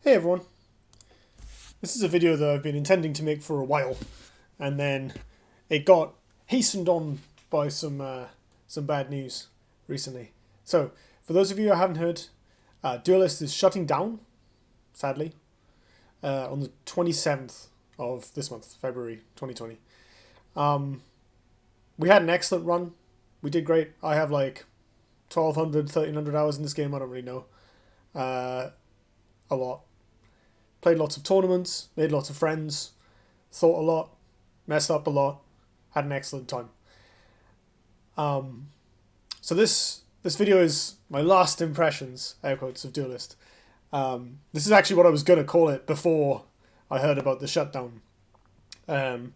Hey everyone, this is a video that I've been intending to make for a while, and then it got hastened on by some bad news recently. So, for those of you who haven't heard, Duelyst is shutting down, sadly, on the 27th of this month, February 2020. We had an excellent run. We did great. I have like 1,200, 1,300 hours in this game. I don't really know. A lot. Played lots of tournaments, made lots of friends, thought a lot, messed up a lot, had an excellent time. So this video is my last impressions, air quotes, of Duelyst. This is actually what I was going to call it before I heard about the shutdown. And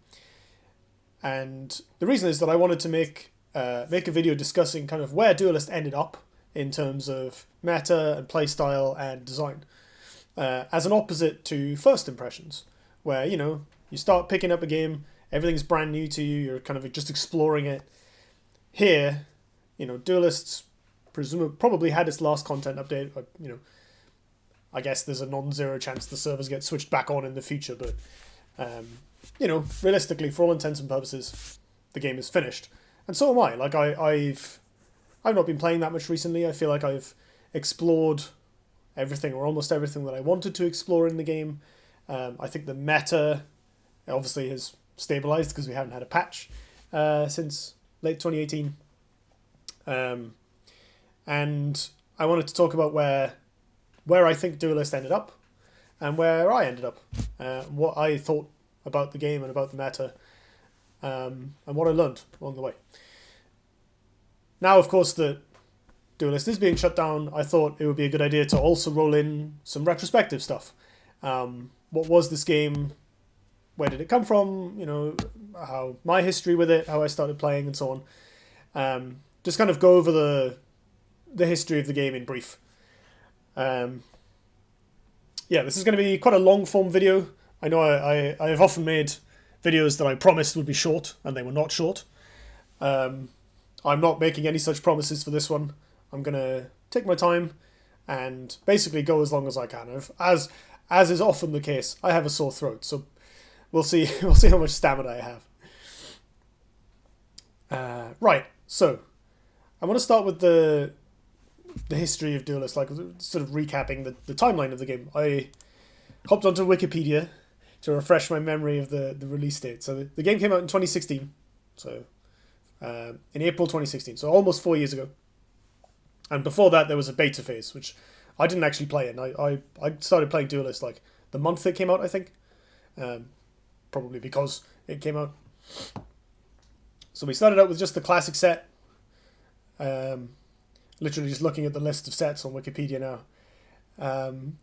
the reason is that I wanted to make a video discussing kind of where Duelyst ended up in terms of meta and playstyle and design. As an opposite to first impressions, where, you start picking up a game, everything's brand new to you, you're kind of just exploring it. Here, Duelyst's probably had its last content update. I guess there's a non-zero chance the servers get switched back on in the future, but, realistically, for all intents and purposes, the game is finished. And so am I. Like, I've not been playing that much recently. I feel like I've explored everything or almost everything that I wanted to explore in the game. I think the meta obviously has stabilized because we haven't had a patch since late 2018. And I wanted to talk about where I think Duelyst ended up and where I ended up, what I thought about the game and about the meta, and what I learned along the way. Now, of course, the Duelyst is being shut down, I thought it would be a good idea to also roll in some retrospective stuff. What was this game? Where did it come from? How my history with it, how I started playing, and so on. Just kind of go over the history of the game in brief. This is going to be quite a long form video. I know I have often made videos that I promised would be short, and they were not short. I'm not making any such promises for this one. I'm going to take my time and basically go as long as I can. As is often the case, I have a sore throat, so we'll see how much stamina I have. Right, so I want to start with the history of Duelyst, like sort of recapping the timeline of the game. I hopped onto Wikipedia to refresh my memory of the release date. So the game came out in 2016, so in April 2016, so almost 4 years ago. And before that, there was a beta phase, which I didn't actually play in. I started playing Duelyst like the month it came out, I think. Probably because it came out. So we started out with just the classic set. Literally just looking at the list of sets on Wikipedia now.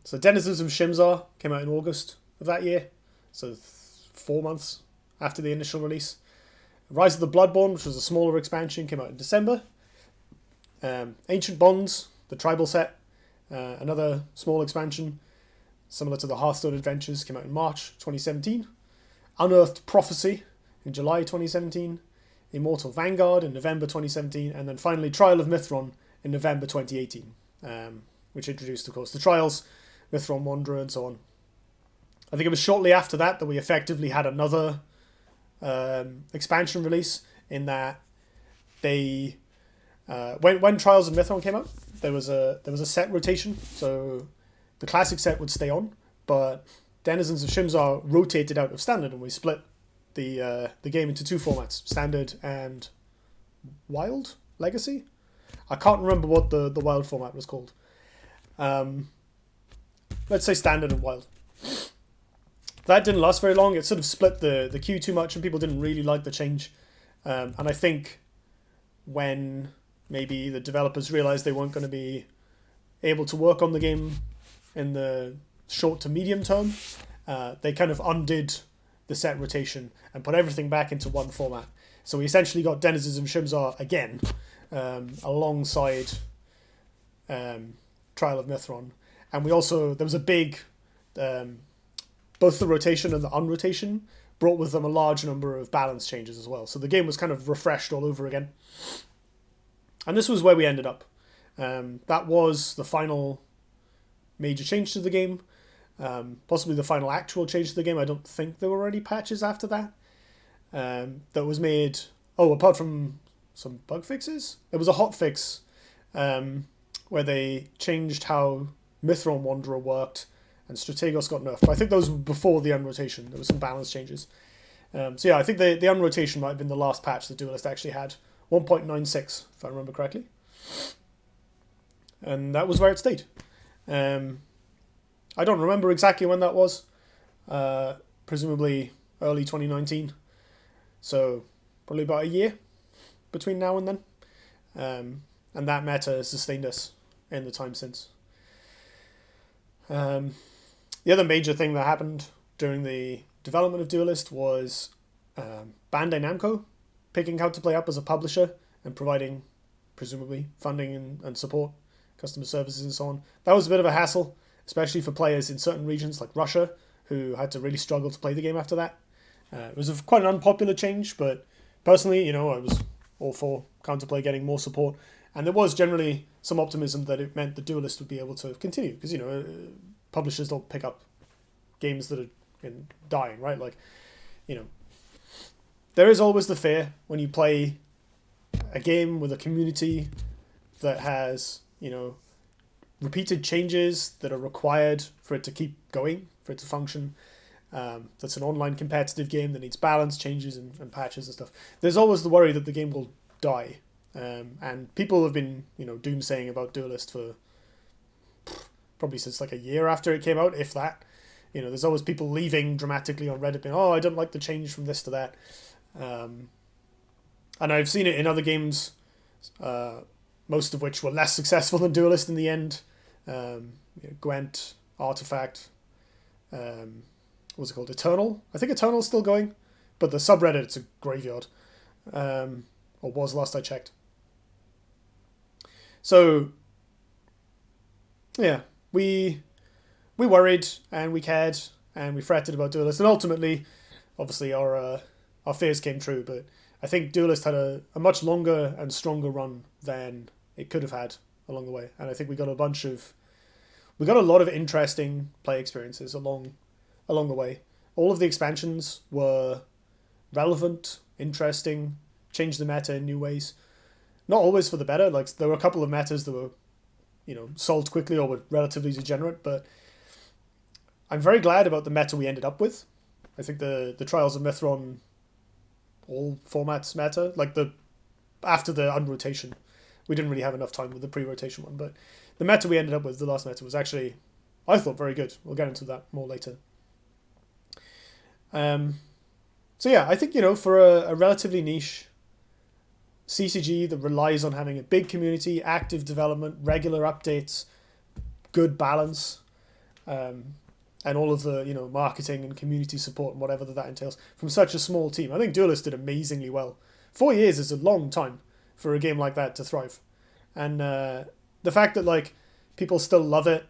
So Denizens of Shimzar came out in August of that year. So 4 months after the initial release. Rise of the Bloodborne, which was a smaller expansion, came out in December. Ancient Bonds, the tribal set, another small expansion, similar to the Hearthstone Adventures, came out in March 2017. Unearthed Prophecy in July 2017. Immortal Vanguard in November 2017. And then finally Trial of Mithron in November 2018, which introduced, of course, the Trials, Mithron Wanderer, and so on. I think it was shortly after that we effectively had another expansion release, in that they... when Trials of Mithron came out, there was a set rotation, so the classic set would stay on, but Denizens of Shimzar rotated out of Standard, and we split the game into two formats: Standard and Wild Legacy. I can't remember what the Wild format was called. Let's say Standard and Wild. That didn't last very long. It sort of split the queue too much, and people didn't really like the change. And I think when maybe the developers realized they weren't going to be able to work on the game in the short to medium term, they kind of undid the set rotation and put everything back into one format. So we essentially got Denizens of Shimzar again, alongside Trial of Mithron. And there was a big, both the rotation and the unrotation brought with them a large number of balance changes as well. So the game was kind of refreshed all over again. And this was where we ended up. That was the final major change to the game. Possibly the final actual change to the game. I don't think there were any patches after that. That was made. Oh, apart from some bug fixes, there was a hot fix where they changed how Mithron Wanderer worked, and Strategos got nerfed. But I think those were before the unrotation. There were some balance changes. So yeah, I think the unrotation might have been the last patch that Duelyst actually had. 1.96, if I remember correctly. And that was where it stayed. I don't remember exactly when that was. Presumably early 2019. So probably about a year between now and then. And that meta has sustained us in the time since. The other major thing that happened during the development of Duelyst was Bandai Namco picking Counterplay up as a publisher and providing, presumably, funding and support, customer services and so on. That was a bit of a hassle, especially for players in certain regions like Russia, who had to really struggle to play the game after that. It was quite an unpopular change, but personally, I was all for Counterplay getting more support. And there was generally some optimism that it meant the Duelyst would be able to continue, because, publishers don't pick up games that are dying, right? Like, there is always the fear when you play a game with a community that has, repeated changes that are required for it to keep going, for it to function. That's an online competitive game that needs balance, changes, and patches and stuff. There's always the worry that the game will die. And people have been, doomsaying about Duelyst for probably since like a year after it came out, if that. There's always people leaving dramatically on Reddit being, I don't like the change from this to that. And I've seen it in other games, most of which were less successful than Duelyst in the end. Gwent, Artifact, what's it called? Eternal? I think Eternal's still going, but the subreddit, it's a graveyard. Or was last I checked. So, yeah, we worried and we cared and we fretted about Duelyst, and ultimately, obviously, our fears came true. But I think Duelyst had a much longer and stronger run than it could have had along the way, and I think we got a lot of interesting play experiences along the way. All of the expansions were relevant, interesting, changed the meta in new ways. Not always for the better. Like, there were a couple of metas that were, solved quickly or were relatively degenerate, but I'm very glad about the meta we ended up with. I think the Trials of Mithron, all formats meta, like after the unrotation, we didn't really have enough time with the pre-rotation one, but the meta we ended up with, the last meta, was actually, I thought, very good. We'll get into that more later. So yeah, I think, for a relatively niche CCG that relies on having a big community, active development, regular updates, good balance, and all of the, marketing and community support and whatever that entails from such a small team. I think Duelyst did amazingly well. 4 years is a long time for a game like that to thrive. And the fact that, people still love it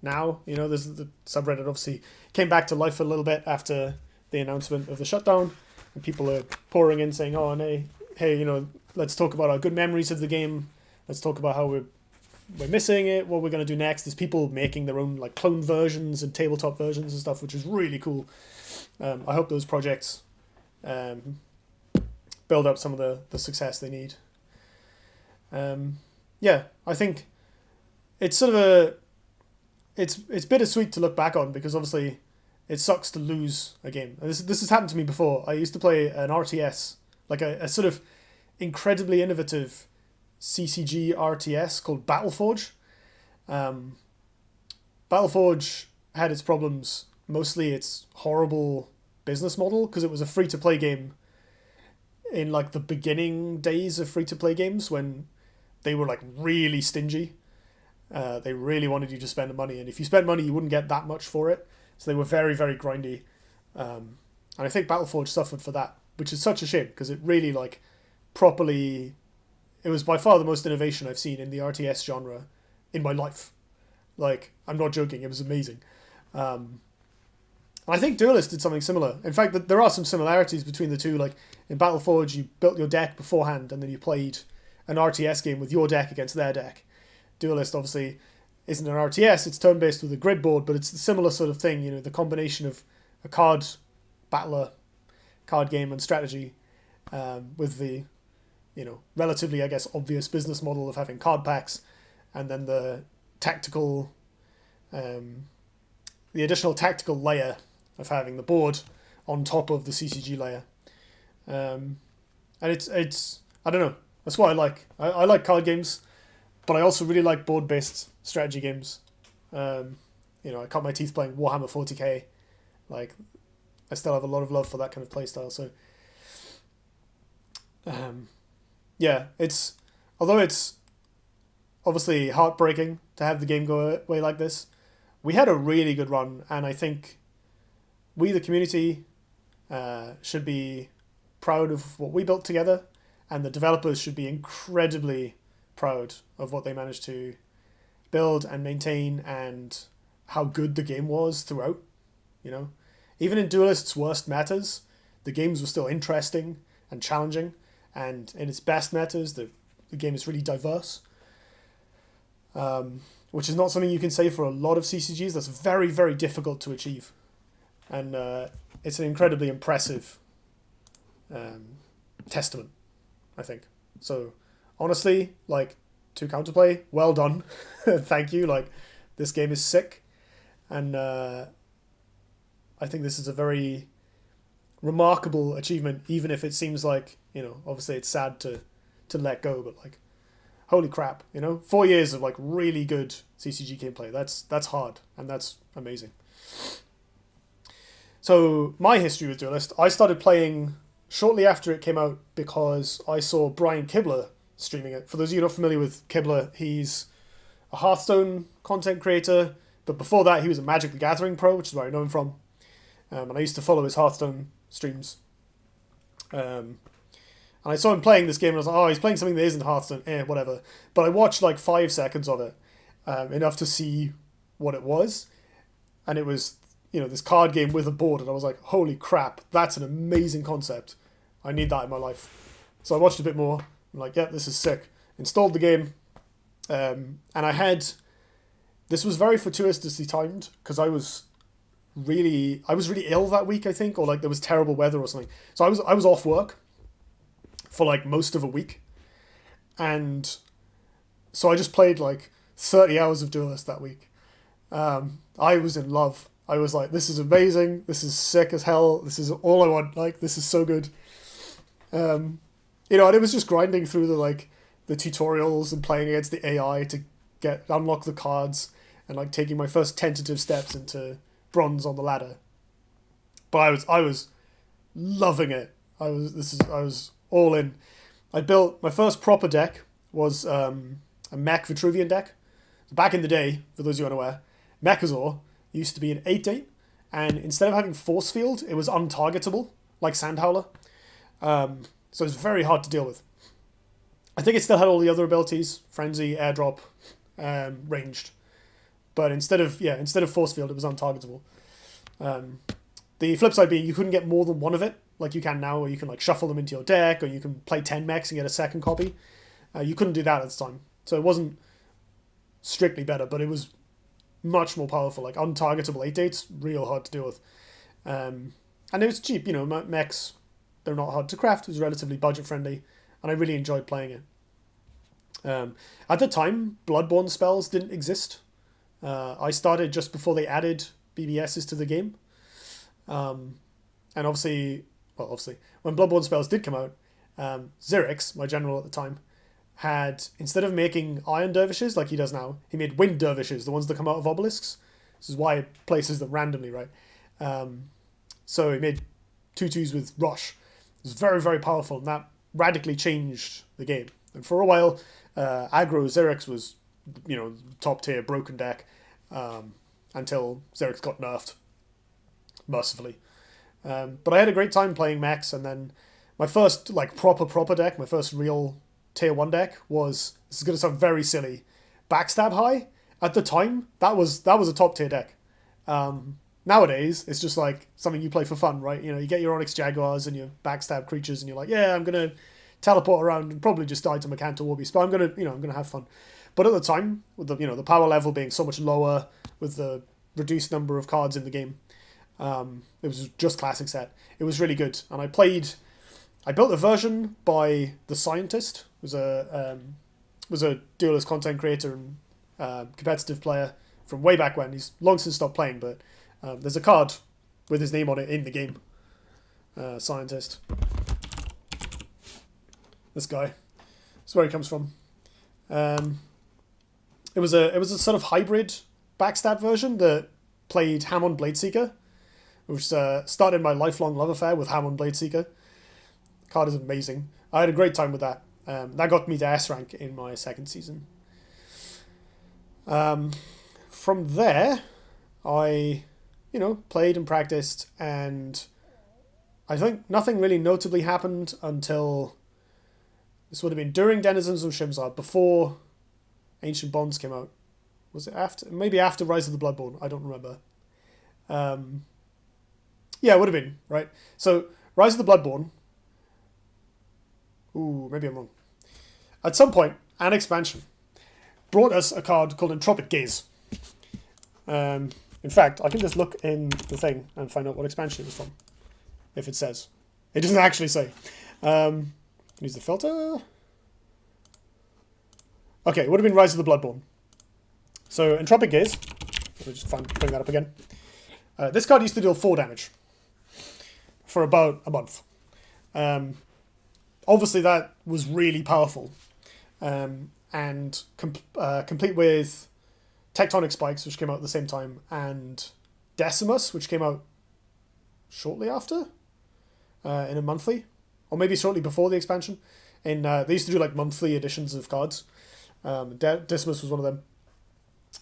now, there's the subreddit obviously came back to life a little bit after the announcement of the shutdown, and people are pouring in saying, hey, let's talk about our good memories of the game. Let's talk about how we're missing it, what we're going to do next. There's people making their own clone versions and tabletop versions and stuff, which is really cool. I hope those projects build up some of the success they need. I think it's sort of it's bittersweet to look back on, because obviously it sucks to lose a game. And this has happened to me before. I used to play an RTS, like a sort of incredibly innovative CCG RTS called Battleforge. Battleforge had its problems, mostly its horrible business model, because it was a free-to-play game in the beginning days of free-to-play games, when they were really stingy. They really wanted you to spend the money, and if you spent money you wouldn't get that much for it, so they were very, very grindy. And I think Battleforge suffered for that, which is such a shame, because it really properly, it was by far the most innovation I've seen in the RTS genre in my life. I'm not joking, it was amazing. I think Duelyst did something similar. In fact, there are some similarities between the two. In Battleforge, you built your deck beforehand, and then you played an RTS game with your deck against their deck. Duelyst, obviously, isn't an RTS, it's turn-based with a grid board, but it's a similar sort of thing, the combination of a card battler, card game and strategy, with the, relatively, I guess, obvious business model of having card packs, and then the tactical, the additional tactical layer of having the board on top of the CCG layer. And it's I don't know, that's what I like. I like card games, but I also really like board-based strategy games. I cut my teeth playing Warhammer 40k. Like, I still have a lot of love for that kind of playstyle. So, yeah, although it's obviously heartbreaking to have the game go away like this, we had a really good run, and I think we, the community, should be proud of what we built together, and the developers should be incredibly proud of what they managed to build and maintain, and how good the game was throughout. Even in Duelyst's worst metas, the games were still interesting and challenging, and in its best metas, the game is really diverse, which is not something you can say for a lot of CCGs. That's very, very difficult to achieve, and it's an incredibly impressive testament, I think. So, honestly, to Counterplay, well done. Thank you. This game is sick, and I think this is a very remarkable achievement, even if it seems like, obviously it's sad to let go, but holy crap, 4 years of really good CCG gameplay. That's hard, and that's amazing. So my history with Duelyst, I started playing shortly after it came out because I saw Brian Kibler streaming it. For those of you not familiar with Kibler, he's a Hearthstone content creator, but before that he was a Magic the Gathering pro, which is where I know him from. And I used to follow his Hearthstone streams. And I saw him playing this game, and I was like, oh, he's playing something that isn't Hearthstone, whatever. But I watched 5 seconds of it, enough to see what it was. And it was, this card game with a board, and I was like, holy crap, that's an amazing concept. I need that in my life. So I watched a bit more. I'm like, yeah, this is sick. Installed the game. And this was very fortuitously timed, because I was really ill that week, I think, or there was terrible weather or something. So I was off work for most of a week, and so I just played 30 hours of Duelyst that week. I was in love. I was like, this is amazing, this is sick as hell, this is all I want, this is so good. And it was just grinding through the tutorials and playing against the AI to unlock the cards, and taking my first tentative steps into bronze on the ladder. But I was loving it. I was all in. I built my first proper deck was a Mech Vitruvian deck. Back in the day, for those of you unaware, Mechazor used to be an 8/8, and instead of having force field, it was untargetable, like Sandhowler. So it was very hard to deal with. I think it still had all the other abilities, Frenzy, Airdrop, ranged. But instead of force field, it was untargetable. The flip side being you couldn't get more than one of it, like you can now, or you can shuffle them into your deck, or you can play 10 mechs and get a second copy. You couldn't do that at the time. So it wasn't strictly better, but it was much more powerful. Untargetable 8/8s, real hard to deal with. And it was cheap, mechs, they're not hard to craft. It was relatively budget friendly, and I really enjoyed playing it. At the time, Bloodborne spells didn't exist. I started just before they added BBSs to the game. And obviously, when Bloodborne spells did come out, Xerix, my general at the time, had, instead of making Iron Dervishes like he does now, he made Wind Dervishes, the ones that come out of obelisks. This is why it places them randomly, right? So he made 2/2s with Rush. It was very, very powerful, and that radically changed the game. And for a while, aggro Xerix was, top tier broken deck, until Xerix got nerfed, mercifully. But I had a great time playing mechs, and then my first proper deck, my first real tier 1 deck was, this is going to sound very silly, Backstab High. At the time, that was a top tier deck. Nowadays, it's just something you play for fun, right? You get your Onyx Jaguars and your Backstab creatures, and you're like, yeah, I'm going to teleport around and probably just die to Mechanta Orbis, but I'm going to have fun. But at the time, with the power level being so much lower, with the reduced number of cards in the game, it was just classic set. It was really good, and I built a version by the Scientist, who's a Duelyst content creator and competitive player from way back when. He's long since stopped playing, but there's a card with his name on it in the game. Scientist. This guy. That's where he comes from. It was a sort of hybrid backstab version that played Hamon Bladeseeker, which started my lifelong love affair with Hamon Bladeseeker. Card is amazing. I had a great time with that. That got me to S rank in my second season. From there, I, played and practiced, and I think nothing really notably happened until this would have been during Denizens of Shimzar, before Ancient Bonds came out. Was it after? Maybe after Rise of the Bloodborne. I don't remember. Yeah, it would have been, right? So, Rise of the Bloodborne. Ooh, maybe I'm wrong. At some point, an expansion brought us a card called Entropic Gaze. In fact, I can just look in the thing and find out what expansion it was from, if it says. It doesn't actually say. Use the filter. Okay, it would have been Rise of the Bloodborne. So, Entropic Gaze. Let me just bring that up again. This card used to deal 4 damage for about a month. Obviously, that was really powerful. And complete with Tectonic Spikes, which came out at the same time, and Decimus, which came out shortly after, in a monthly, or maybe shortly before the expansion. They used to do like monthly editions of cards. Decimus was one of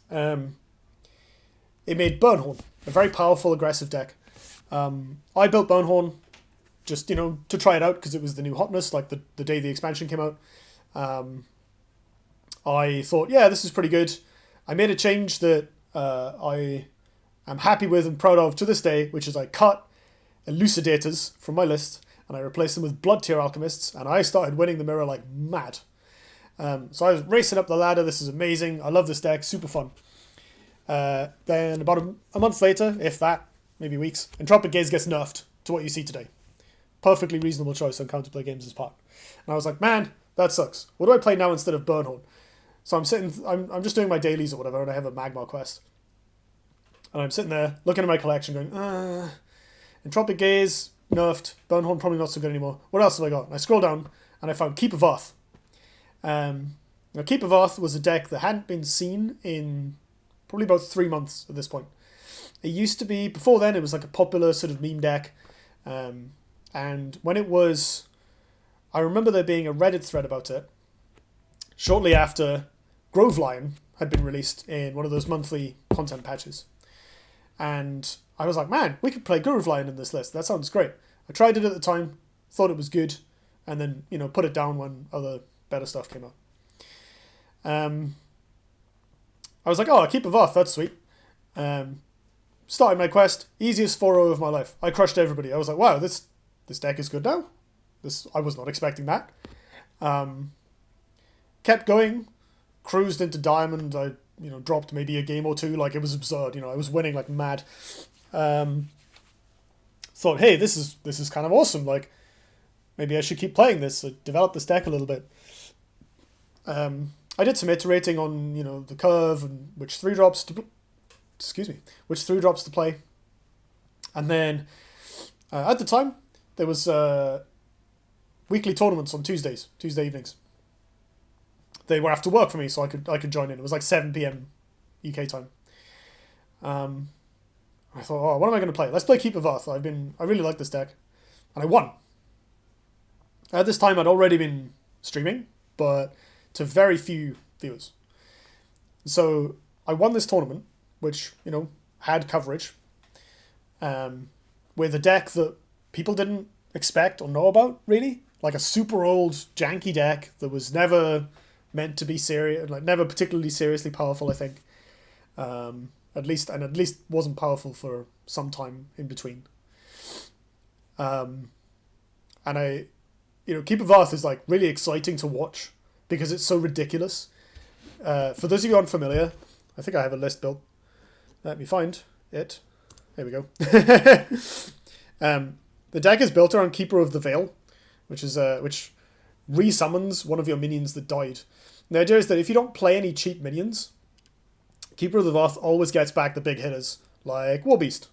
them. It made Burnhorn a very powerful, aggressive deck. I built Burnhorn just, to try it out because it was the new hotness, like the day the expansion came out. I thought, yeah, this is pretty good. I made a change that I am happy with and proud of to this day, which is I cut Elucidators from my list and I replaced them with Blood Tier Alchemists, and I started winning the mirror like mad. So I was racing up the ladder. This is amazing. I love this deck. Super fun. Then about a month later, if that, maybe weeks, Entropic Gaze gets nerfed to what you see today. Perfectly reasonable choice on Counterplay Games' part. And I was like, man, that sucks. What do I play now instead of Burnhorn? So I'm just doing my dailies or whatever, and I have a Magmar quest. And I'm sitting there, looking at my collection, going, Entropic Gaze, nerfed. Burnhorn, probably not so good anymore. What else have I got? And I scroll down, and I found Keep of Arth. Now, Keep of Arth was a deck that hadn't been seen in probably about 3 months at this point. It used to be, before then, it was like a popular sort of meme deck. And when it was, I remember there being a Reddit thread about it, shortly after Grovelion had been released in one of those monthly content patches. And I was like, man, we could play Grovelion in this list. That sounds great. I tried it at the time, thought it was good, and then, put it down when other better stuff came out. I was like, oh, Keep of Arth, that's sweet. Started my quest, easiest 4-0 of my life. I crushed everybody. I was like, wow, this deck is good now. I was not expecting that. Kept going, cruised into Diamond. I dropped maybe a game or two. Like, it was absurd. I was winning like mad. Thought, hey, this is kind of awesome. Like, maybe I should keep playing this. Develop this deck a little bit. I did some iterating on the curve and which 3-drops to play. And then at the time there was weekly tournaments on Tuesday evenings. They were after work for me, so I could join in. It was like 7 p.m. UK time. I thought, oh, what am I going to play? Let's play Keep of Arth. I really like this deck, and I won. At this time, I'd already been streaming, but to very few viewers. So I won this tournament, which had coverage, with a deck that people didn't expect or know about, really, like a super old janky deck that was never meant to be serious, like never particularly seriously powerful, I think. At least wasn't powerful for some time in between. And Keep of Arth is like really exciting to watch because it's so ridiculous. For those of you unfamiliar, I think I have a list built. Let me find it. There we go. The deck is built around Keeper of the Veil, which resummons one of your minions that died. And the idea is that if you don't play any cheap minions, Keeper of the Voth always gets back the big hitters, like Warbeast.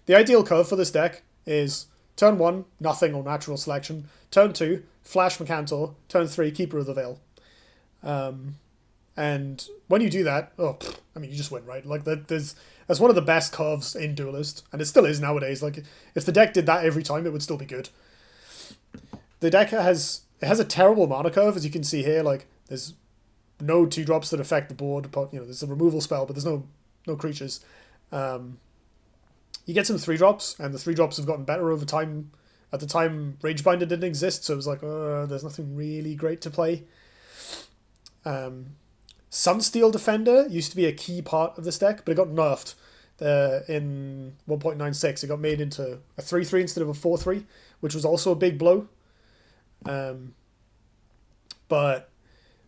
The ideal curve for this deck is turn 1, nothing or natural selection. Turn 2, Flash Mercantor. Turn 3, Keeper of the Veil. And when you do that, you just win, right? Like that's one of the best curves in Duelyst, and it still is nowadays. Like if the deck did that every time, it would still be good. The deck has a terrible mana curve, as you can see here. Like there's no 2-drops that affect the board, but there's a removal spell, but there's no creatures. You get some 3-drops, and the 3-drops have gotten better over time. At the time, Ragebinder didn't exist, so it was like, there's nothing really great to play. Sunsteel Defender used to be a key part of this deck, but it got nerfed in 1.96. It got made into a 3/3 instead of a 4/3, which was also a big blow. But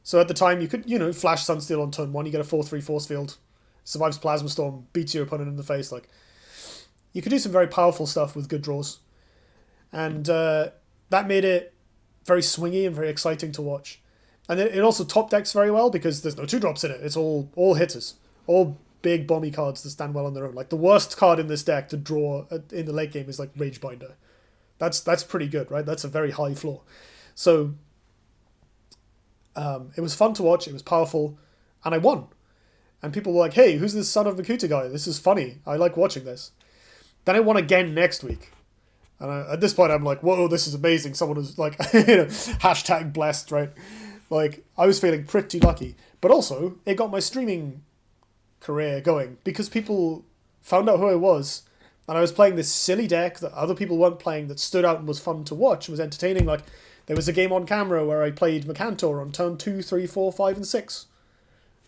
so at the time, you could flash Sunsteel on turn 1, you get a 4/3 force field, survives Plasma Storm, beats your opponent in the face. Like you could do some very powerful stuff with good draws, and that made it very swingy and very exciting to watch. And it also top decks very well because there's no 2-drops in it. It's all hitters. All big bomby cards that stand well on their own. Like the worst card in this deck to draw in the late game is like Ragebinder. That's pretty good, right? That's a very high floor. So it was fun to watch. It was powerful. And I won. And people were like, hey, who's this Son of Makuta guy? This is funny. I like watching this. Then I won again next week. And at this point, I'm like, whoa, this is amazing. Someone was like, hashtag blessed, right? Like, I was feeling pretty lucky. But also, it got my streaming career going because people found out who I was, and I was playing this silly deck that other people weren't playing that stood out and was fun to watch and was entertaining. Like, there was a game on camera where I played Mercantor on turn 2, 3, 4, 5, and 6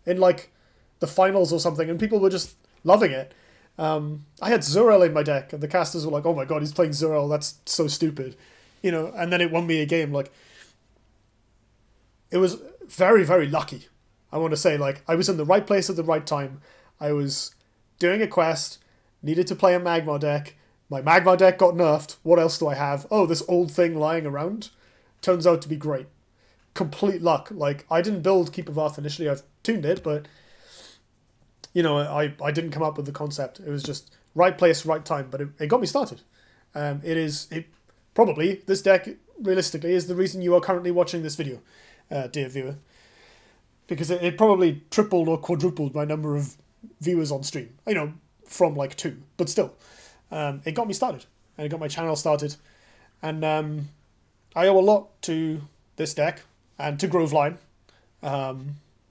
in, like, the finals or something, and people were just loving it. I had Zurel in my deck, and the casters were like, oh my god, he's playing Zurel, that's so stupid. And then it won me a game, like, it was very, very lucky. I want to say, like, I was in the right place at the right time. I was doing a quest, needed to play a Magmar deck. My Magmar deck got nerfed. What else do I have? Oh, this old thing lying around. Turns out to be great. Complete luck. Like, I didn't build Keep of Arth initially. I've tuned it, but, I didn't come up with the concept. It was just right place, right time, but it got me started. Probably, this deck, realistically, is the reason you are currently watching this video. Dear viewer, because it probably tripled or quadrupled my number of viewers on stream, from like 2, but still, it got me started, and it got my channel started, and I owe a lot to this deck, and to Groveline,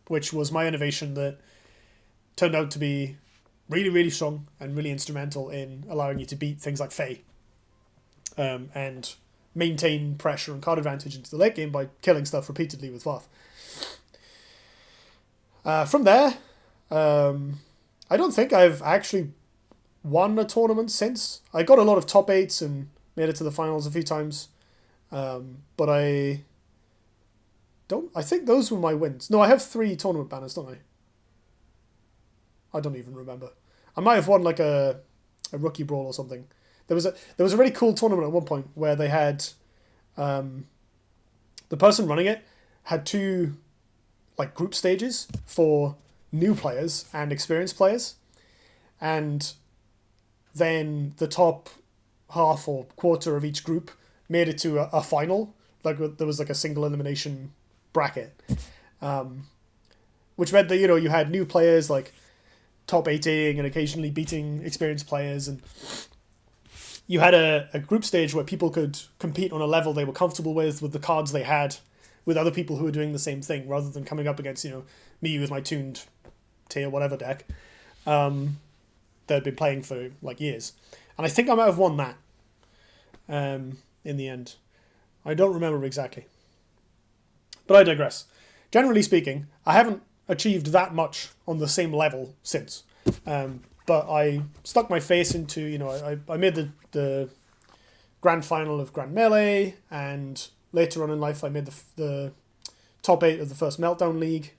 which was my innovation that turned out to be really, really strong, and really instrumental in allowing you to beat things like Fae, and maintain pressure and card advantage into the late game by killing stuff repeatedly with Vath. From there, I don't think I've actually won a tournament since. I got a lot of top 8s and made it to the finals a few times, but I think those were my wins. No, I have 3 tournament banners, don't I? I don't even remember. I might have won like a rookie brawl or something. There was a really cool tournament at one point where they had the person running it had 2 like group stages for new players and experienced players, and then the top half or quarter of each group made it to a final. Like there was like a single elimination bracket, which meant that you had new players like top 8ing and occasionally beating experienced players, and you had a group stage where people could compete on a level they were comfortable with the cards they had, with other people who were doing the same thing, rather than coming up against, me with my tuned tier whatever deck that had been playing for, like, years. And I think I might have won that in the end. I don't remember exactly. But I digress. Generally speaking, I haven't achieved that much on the same level since. But I stuck my face into, I made the grand final of Grand Melee, and later on in life I made the top 8 of the first Meltdown League.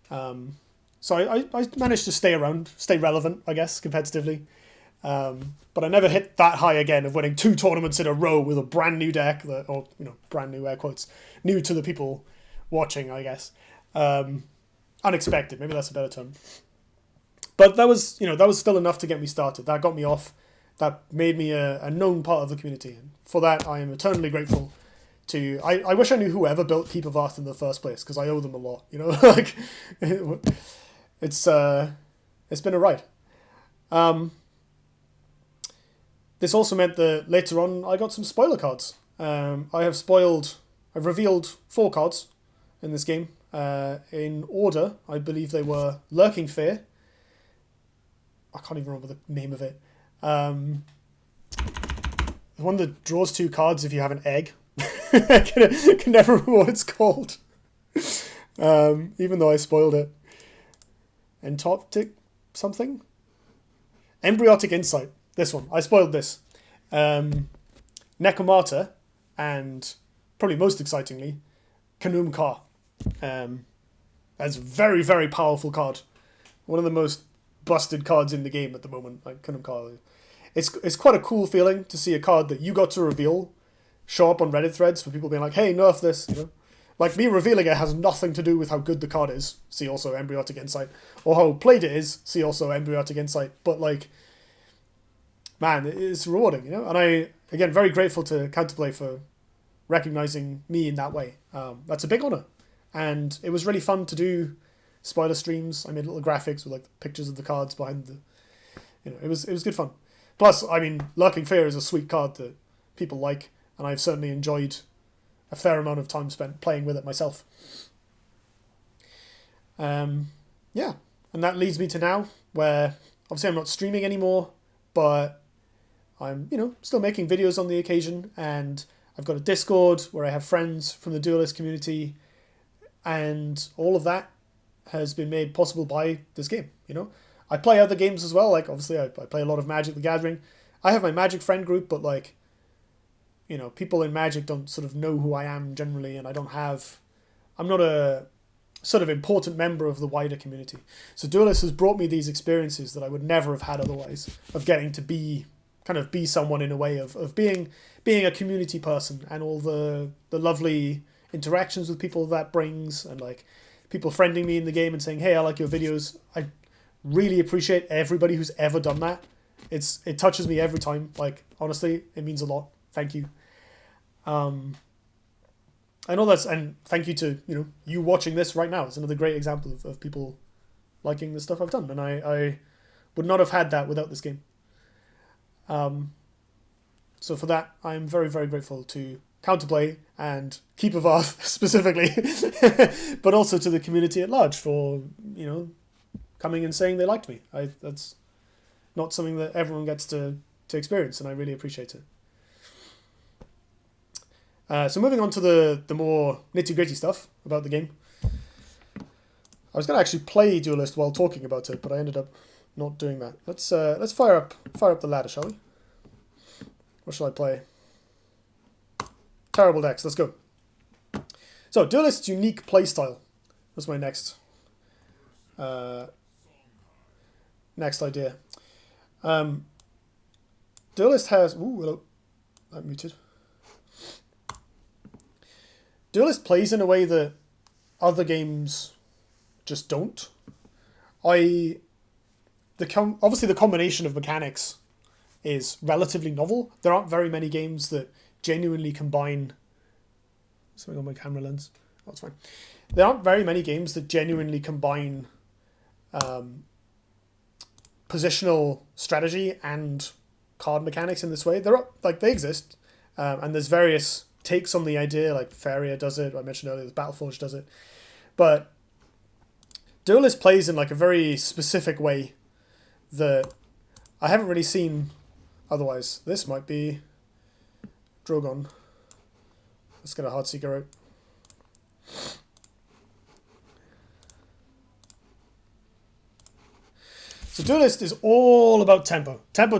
So I managed to stay around, stay relevant, I guess, competitively. But I never hit that high again of winning 2 tournaments in a row with a brand new deck, or brand new air quotes, new to the people watching, I guess. Unexpected, maybe that's a better term. But that was still enough to get me started. That got me off. That made me a known part of the community. And for that, I am eternally grateful to... I wish I knew whoever built Keep of Arth in the first place, because I owe them a lot, like, it's been a ride. This also meant that later on I got some spoiler cards. I've revealed 4 cards in this game. In order, I believe they were Lurking Fear. I can't even remember the name of it. The one that draws 2 cards if you have an egg. I can never remember what it's called. Even though I spoiled it. Entoptic something? Embryotic Insight. This one. I spoiled this. Necromata, and probably most excitingly, Kanum Ka. That's a very, very powerful card. One of the most busted cards in the game at the moment. Like Kanum Ka. It's quite a cool feeling to see a card that you got to reveal show up on Reddit threads for people being like, hey, nerf this. Like, me revealing it has nothing to do with how good the card is. See also Embryotic Insight. Or how played it is. See also Embryotic Insight. But, like, man, it's rewarding, And I, again, very grateful to Counterplay for recognizing me in that way. That's a big honor. And it was really fun to do spoiler streams. I made little graphics with, like, pictures of the cards behind the... it was good fun. Plus, I mean, Lurking Fear is a sweet card that people like. And I've certainly enjoyed a fair amount of time spent playing with it myself. Yeah. And that leads me to now, where obviously I'm not streaming anymore, but I'm, still making videos on the occasion, and I've got a Discord where I have friends from the Duelyst community, and all of that has been made possible by this game, I play other games as well, like, obviously I play a lot of Magic the Gathering. I have my Magic friend group, but, like, people in Magic don't sort of know who I am generally, and I'm not a sort of important member of the wider community. So Duelyst has brought me these experiences that I would never have had otherwise, of getting to be someone in a way, of being a community person, and all the lovely interactions with people that brings, and like people friending me in the game and saying, hey, I like your videos. I really appreciate everybody who's ever done that. It touches me every time. Like, honestly, it means a lot. Thank you. And thank you to, you watching this right now. It's another great example of people liking the stuff I've done. And I would not have had that without this game. So for that, I'm very, very grateful to Counterplay and Keep of Arth specifically, but also to the community at large for, coming and saying they liked me. That's not something that everyone gets to experience, and I really appreciate it. So moving on to the more nitty-gritty stuff about the game. I was going to actually play Duelyst while talking about it, but I ended up not doing that. Let's fire up the ladder, shall we? What shall I play? Terrible decks. Let's go. So Duelyst's unique playstyle. That's my next idea. Duelyst has... Ooh, hello. I'm muted. Duelyst plays in a way that other games just don't. Obviously the combination of mechanics is relatively novel. There aren't very many games that genuinely combine... Something on my camera lens. Oh, it's fine. There aren't very many games that genuinely combine positional strategy and card mechanics in this way. They exist, and there's various takes on the idea, like Faria does it, I mentioned earlier, Battleforge does it. But Duelyst plays in like a very specific way that I haven't really seen otherwise. This might be Drogon. Let's get a Heartseeker out. So Duelyst is all about tempo. Tempo.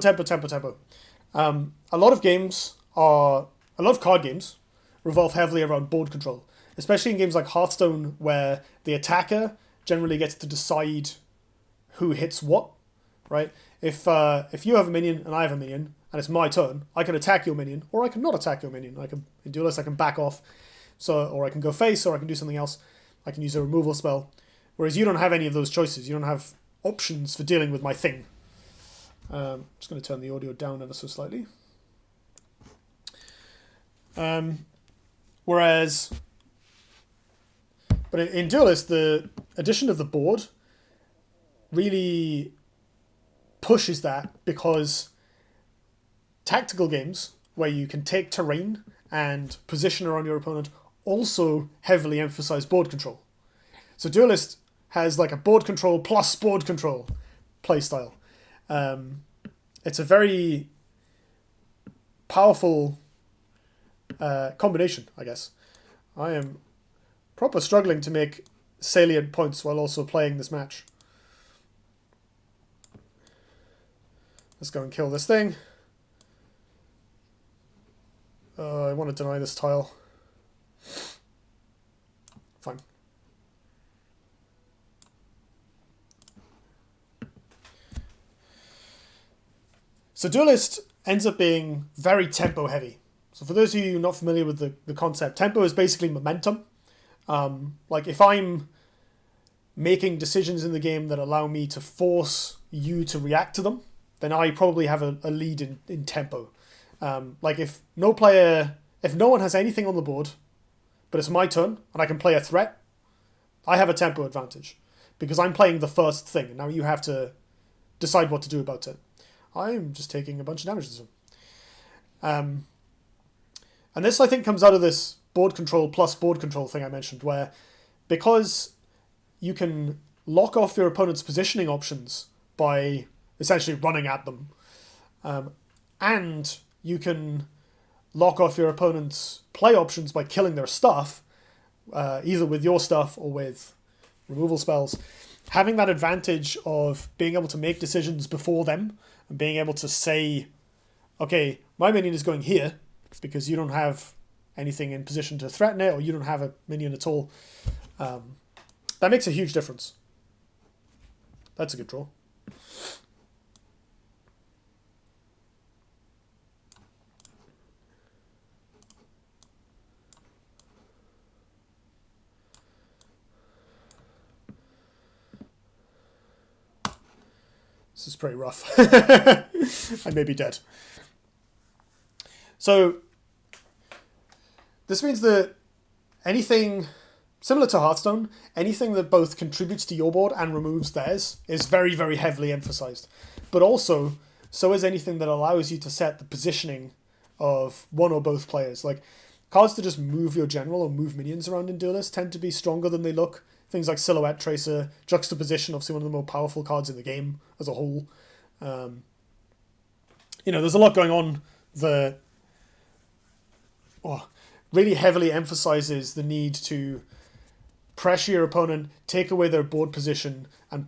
A lot of card games revolve heavily around board control, especially in games like Hearthstone, where the attacker generally gets to decide who hits what, right? If you have a minion and I have a minion and it's my turn, I can attack your minion or I can not attack your minion. In Duelyst I can back off, or I can go face, or I can do something else. I can use a removal spell. Whereas you don't have any of those choices. You don't have options for dealing with my thing. Just going to turn the audio down ever so slightly. Whereas, but in Duelyst, the addition of the board really pushes that, because tactical games where you can take terrain and position around your opponent also heavily emphasize board control. So Duelyst has like a board control plus board control playstyle. It's a very powerful combination, I guess. I am proper struggling to make salient points while also playing this match. Let's go and kill this thing. I want to deny this tile. Fine. So Duelyst ends up being very tempo heavy. So for those of you not familiar with the concept, tempo is basically momentum. Like if I'm making decisions in the game that allow me to force you to react to them, then I probably have a lead in tempo. Like if no one has anything on the board, but it's my turn and I can play a threat, I have a tempo advantage because I'm playing the first thing. Now you have to decide what to do about it. I'm just taking a bunch of damage to them. And this, I think, comes out of this board control plus board control thing I mentioned, where because you can lock off your opponent's positioning options by essentially running at them, and you can lock off your opponent's play options by killing their stuff, either with your stuff or with removal spells. Having that advantage of being able to make decisions before them and being able to say, okay, my minion is going here because you don't have anything in position to threaten it, or you don't have a minion at all. That makes a huge difference. That's a good draw. This is pretty rough. I may be dead. So this means that anything similar to Hearthstone, anything that both contributes to your board and removes theirs is very, very heavily emphasized. But also, so is anything that allows you to set the positioning of one or both players. Like cards that just move your general or move minions around in Duelyst tend to be stronger than they look. Things like Silhouette Tracer, Juxtaposition, obviously one of the more powerful cards in the game as a whole. There's a lot going on that really heavily emphasizes the need to pressure your opponent, take away their board position, and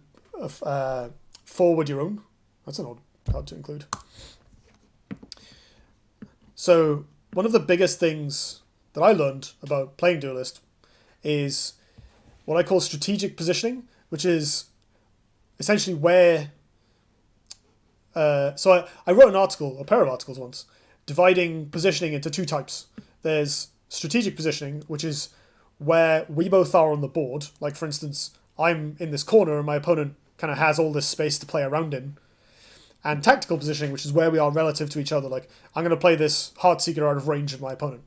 forward your own. That's an odd card to include. So one of the biggest things that I learned about playing Duelyst is what I call strategic positioning, which is essentially where... So I wrote a pair of articles once, dividing positioning into two types. There's strategic positioning, which is where we both are on the board. Like, for instance, I'm in this corner and my opponent kind of has all this space to play around in. And tactical positioning, which is where we are relative to each other. Like, I'm going to play this Heartseeker out of range of my opponent.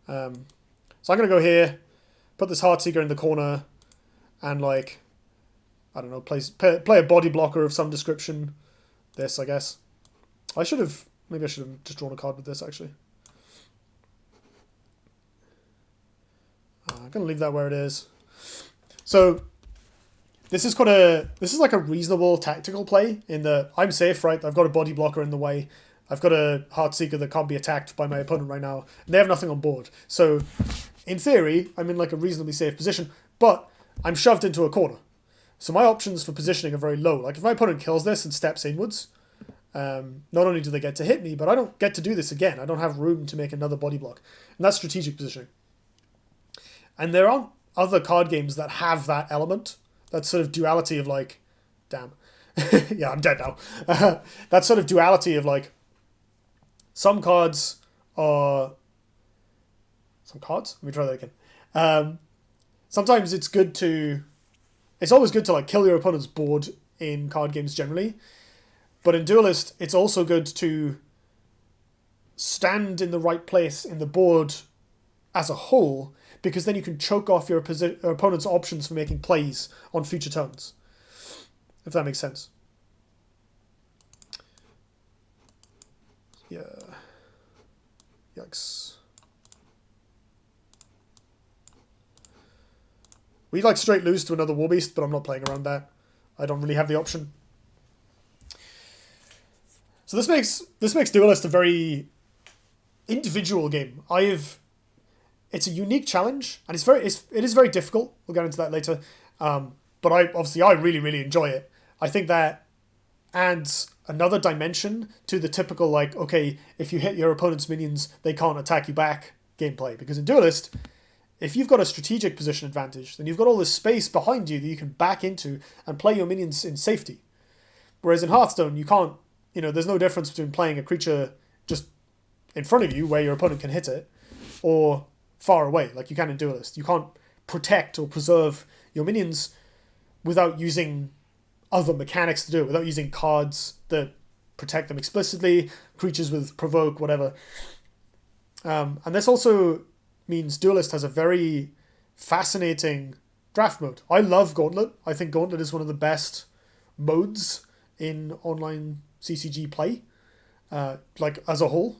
So I'm going to go here, put this Heartseeker in the corner, and like, I don't know, play a body blocker of some description. This, I guess. Maybe I should have just drawn a card with this, actually. I'm going to leave that where it is. So this is like a reasonable tactical play in that I'm safe, right? I've got a body blocker in the way. I've got a Heartseeker that can't be attacked by my opponent right now. And they have nothing on board. So in theory, I'm in like a reasonably safe position, but I'm shoved into a corner. So my options for positioning are very low. Like if my opponent kills this and steps inwards, not only do they get to hit me, but I don't get to do this again. I don't have room to make another body block. And that's strategic positioning. And there aren't other card games that have that element. That sort of duality of like, damn, yeah, I'm dead now. That sort of duality of like, some cards are some cards. Let me try that again. Sometimes it's always good to like kill your opponent's board in card games generally, but in Duelyst, it's also good to stand in the right place in the board as a whole, because then you can choke off your opponent's options for making plays on future turns, if that makes sense. Yeah. Yikes. We like straight lose to another Warbeast, but I'm not playing around that. I don't really have the option. So this makes Duelyst a very individual game. It's a unique challenge, and it is very difficult. We'll get into that later. But I really, really enjoy it. I think that adds another dimension to the typical, like, okay, if you hit your opponent's minions, they can't attack you back gameplay. Because in Duelyst, if you've got a strategic position advantage, then you've got all this space behind you that you can back into and play your minions in safety. Whereas in Hearthstone, you can't, there's no difference between playing a creature just in front of you where your opponent can hit it, or far away, like you can in Duelyst. You can't protect or preserve your minions without using other mechanics to do it, without using cards that protect them explicitly, creatures with provoke, whatever. And this also means Duelyst has a very fascinating draft mode. I love Gauntlet. I think Gauntlet is one of the best modes in online CCG play, like as a whole.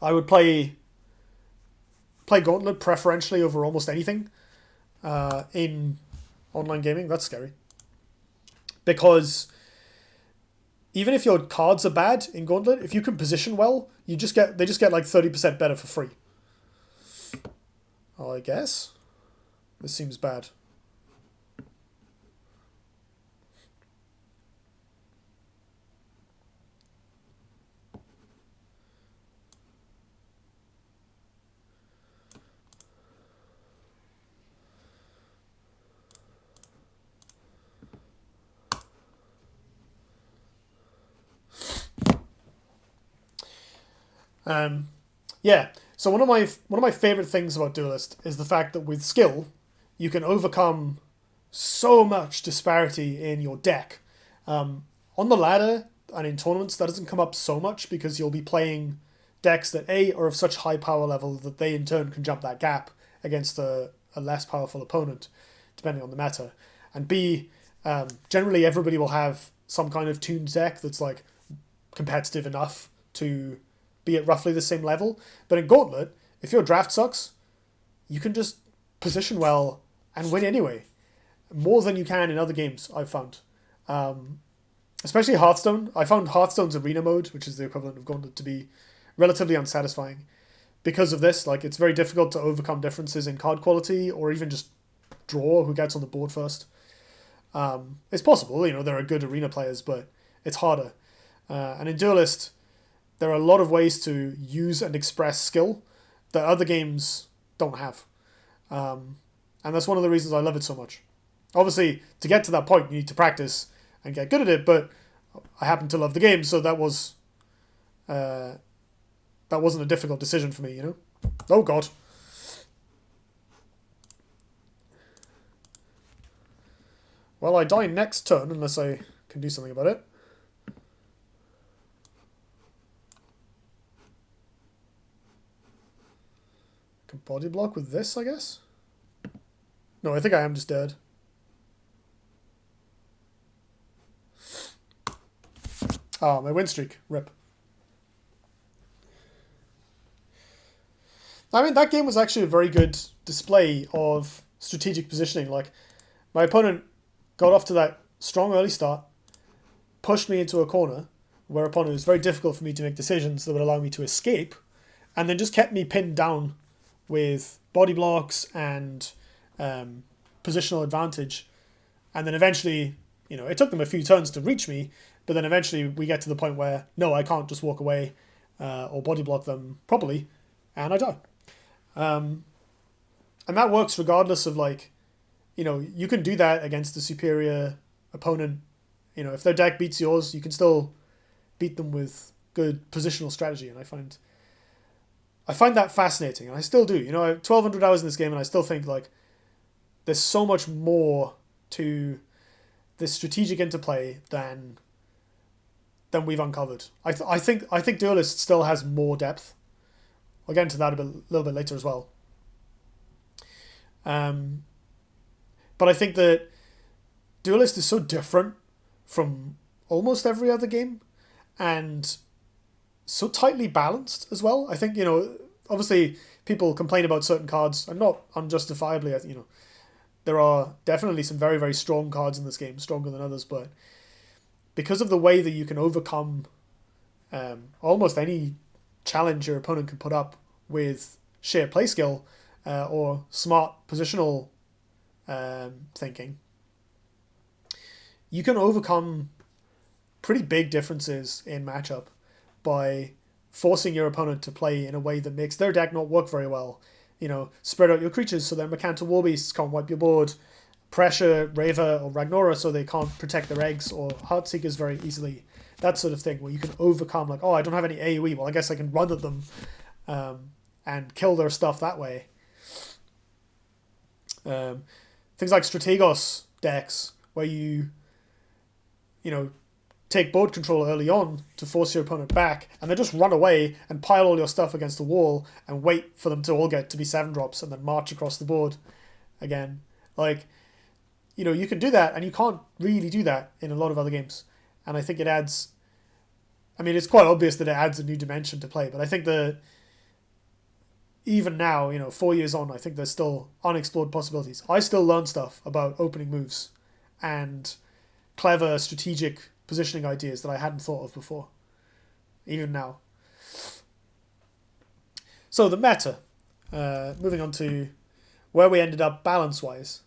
I would play Gauntlet preferentially over almost anything in online gaming. That's scary. Because even if your cards are bad in Gauntlet, if you can position well, they just get like 30% better for free. I guess. This seems bad. Yeah. So one of my favorite things about Duelyst is the fact that with skill, you can overcome so much disparity in your deck. On the ladder and in tournaments, that doesn't come up so much because you'll be playing decks that A, are of such high power level that they in turn can jump that gap against a less powerful opponent, depending on the meta. And B, generally everybody will have some kind of tuned deck that's like competitive enough to be at roughly the same level. But in Gauntlet, if your draft sucks, you can just position well and win anyway. More than you can in other games, I've found. Especially Hearthstone. I found Hearthstone's arena mode, which is the equivalent of Gauntlet, to be relatively unsatisfying. Because of this, like, it's very difficult to overcome differences in card quality or even just draw who gets on the board first. It's possible, there are good arena players, but it's harder. And in Duelyst, there are a lot of ways to use and express skill that other games don't have. And that's one of the reasons I love it so much. Obviously, to get to that point, you need to practice and get good at it, but I happen to love the game, so that wasn't a difficult decision for me, Oh, God. Well, I die next turn unless I can do something about it. Can body block with this, I guess? No, I think I am just dead. Oh, my win streak. Rip. I mean, that game was actually a very good display of strategic positioning. Like, my opponent got off to that strong early start, pushed me into a corner, whereupon it was very difficult for me to make decisions that would allow me to escape, and then just kept me pinned down with body blocks and positional advantage. And then eventually, it took them a few turns to reach me, but then eventually we get to the point where, no, I can't just walk away or body block them properly, and I die. And that works regardless of, like, you can do that against a superior opponent. If their deck beats yours, you can still beat them with good positional strategy, and I find that fascinating, and I still do. I have 1,200 hours in this game, and I still think like there's so much more to this strategic interplay than we've uncovered. I think Duelyst still has more depth. I'll get into that little bit later as well. But I think that Duelyst is so different from almost every other game, and so tightly balanced as well. I think obviously people complain about certain cards, and not unjustifiably. There are definitely some very, very strong cards in this game, stronger than others, but because of the way that you can overcome almost any challenge your opponent can put up with sheer play skill or smart positional thinking, you can overcome pretty big differences in matchup by forcing your opponent to play in a way that makes their deck not work very well. Spread out your creatures so their Mechanta Warbeasts can't wipe your board, pressure Rava or Ragnora so they can't protect their eggs or Heartseekers very easily. That sort of thing where you can overcome like, oh, I don't have any AoE, well I guess I can run at them and kill their stuff that way. Things like Strategos decks where you take board control early on to force your opponent back, and then just run away and pile all your stuff against the wall and wait for them to all get to be 7-drops and then march across the board again. Like, you can do that, and you can't really do that in a lot of other games. And I think it adds... it's quite obvious that it adds a new dimension to play, but I think that even now, 4 years on, I think there's still unexplored possibilities. I still learn stuff about opening moves and clever strategic positioning ideas that I hadn't thought of before, even now. So the meta, moving on to where we ended up balance-wise.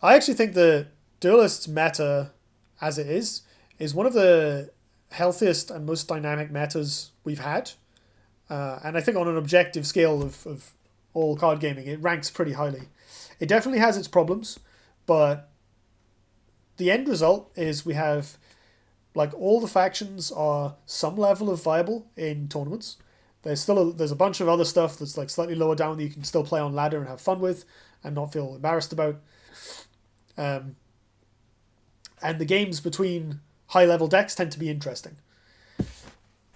I actually think the Duelyst's meta, as it is one of the healthiest and most dynamic metas we've had. And I think on an objective scale of all card gaming, it ranks pretty highly. It definitely has its problems, but the end result is we have like all the factions are some level of viable in tournaments. There's a bunch of other stuff that's like slightly lower down that you can still play on ladder and have fun with and not feel embarrassed about. And the games between high level decks tend to be interesting.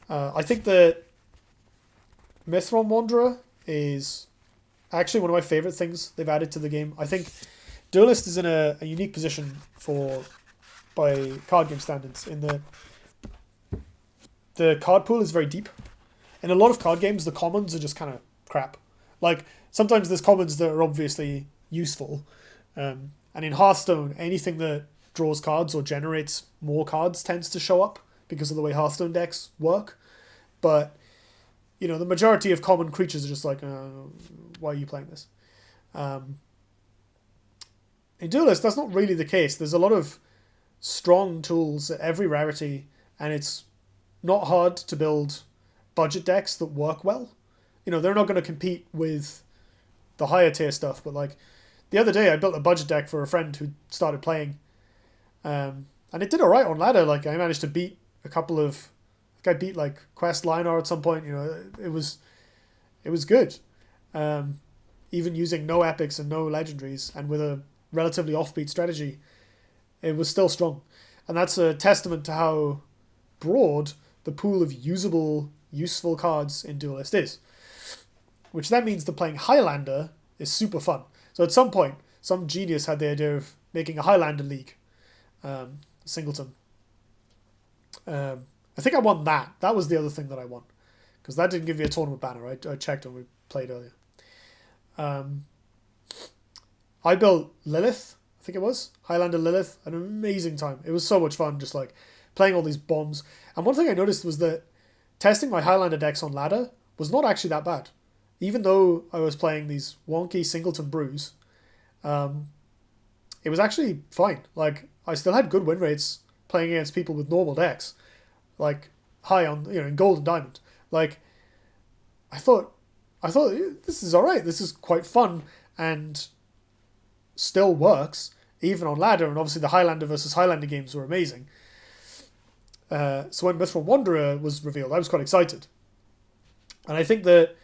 I think that Mithron Wanderer is actually one of my favorite things they've added to the game. I think Duelyst is in a unique position by card game standards in that the card pool is very deep. In a lot of card games, the commons are just kind of crap. Like, sometimes there's commons that are obviously useful. And in Hearthstone, anything that draws cards or generates more cards tends to show up because of the way Hearthstone decks work. But, the majority of common creatures are just like, why are you playing this? In Duelyst, that's not really the case. There's a lot of strong tools at every rarity, and it's not hard to build budget decks that work well. They're not going to compete with the higher tier stuff, but like the other day I built a budget deck for a friend who started playing, and it did alright on ladder. Like, I managed to beat a couple of... I beat like Quest Linar at some point. It was good. Even using no epics and no legendaries and with a relatively offbeat strategy, it was still strong. And that's a testament to how broad the pool of useful cards in Duelyst is. Which then means that playing Highlander is super fun. So at some point, some genius had the idea of making a Highlander league. Singleton. I think I won that. That was the other thing that I won. Because that didn't give you a tournament banner. I checked when we played earlier. I built Lilith, I think it was. Highlander Lilith. An amazing time. It was so much fun just like playing all these bombs. And one thing I noticed was that testing my Highlander decks on ladder was not actually that bad. Even though I was playing these wonky Singleton brews, it was actually fine. Like, I still had good win rates playing against people with normal decks. Like, high on, in gold and diamond. Like, I thought this is alright. This is quite fun. And still works, even on ladder, and obviously the Highlander versus Highlander games were amazing. So when Mithril Wanderer was revealed, I was quite excited. And I think that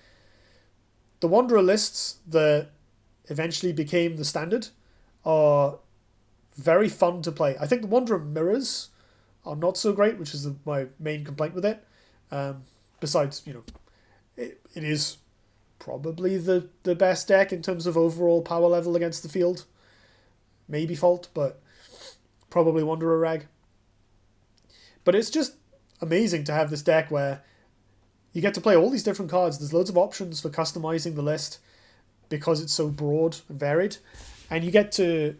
the Wanderer lists that eventually became the standard are very fun to play. I think the Wanderer mirrors are not so great, which is my main complaint with it. Besides, it is probably the best deck in terms of overall power level against the field. Maybe Fault, but probably Wanderer Rag. But it's just amazing to have this deck where you get to play all these different cards. There's loads of options for customizing the list because it's so broad and varied. And you get to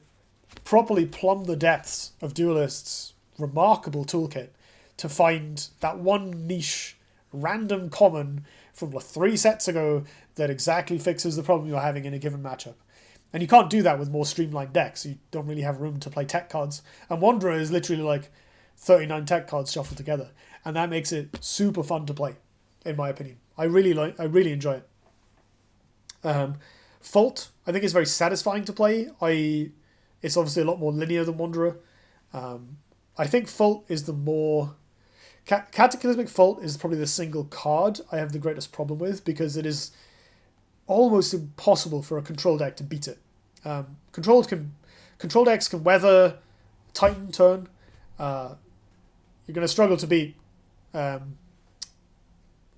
properly plumb the depths of Duelyst's remarkable toolkit to find that one niche random common from 3 sets ago that exactly fixes the problem you're having in a given matchup. And you can't do that with more streamlined decks. You don't really have room to play tech cards. And Wanderer is literally 39 tech cards shuffled together. And that makes it super fun to play, in my opinion. I really enjoy it. Fault, I think, is very satisfying to play. It's obviously a lot more linear than Wanderer. I think Fault is the more... Cataclysmic Fault is probably the single card I have the greatest problem with, because it is almost impossible for a control deck to beat it. Control decks can weather Titan turn. You're going to struggle to beat Trial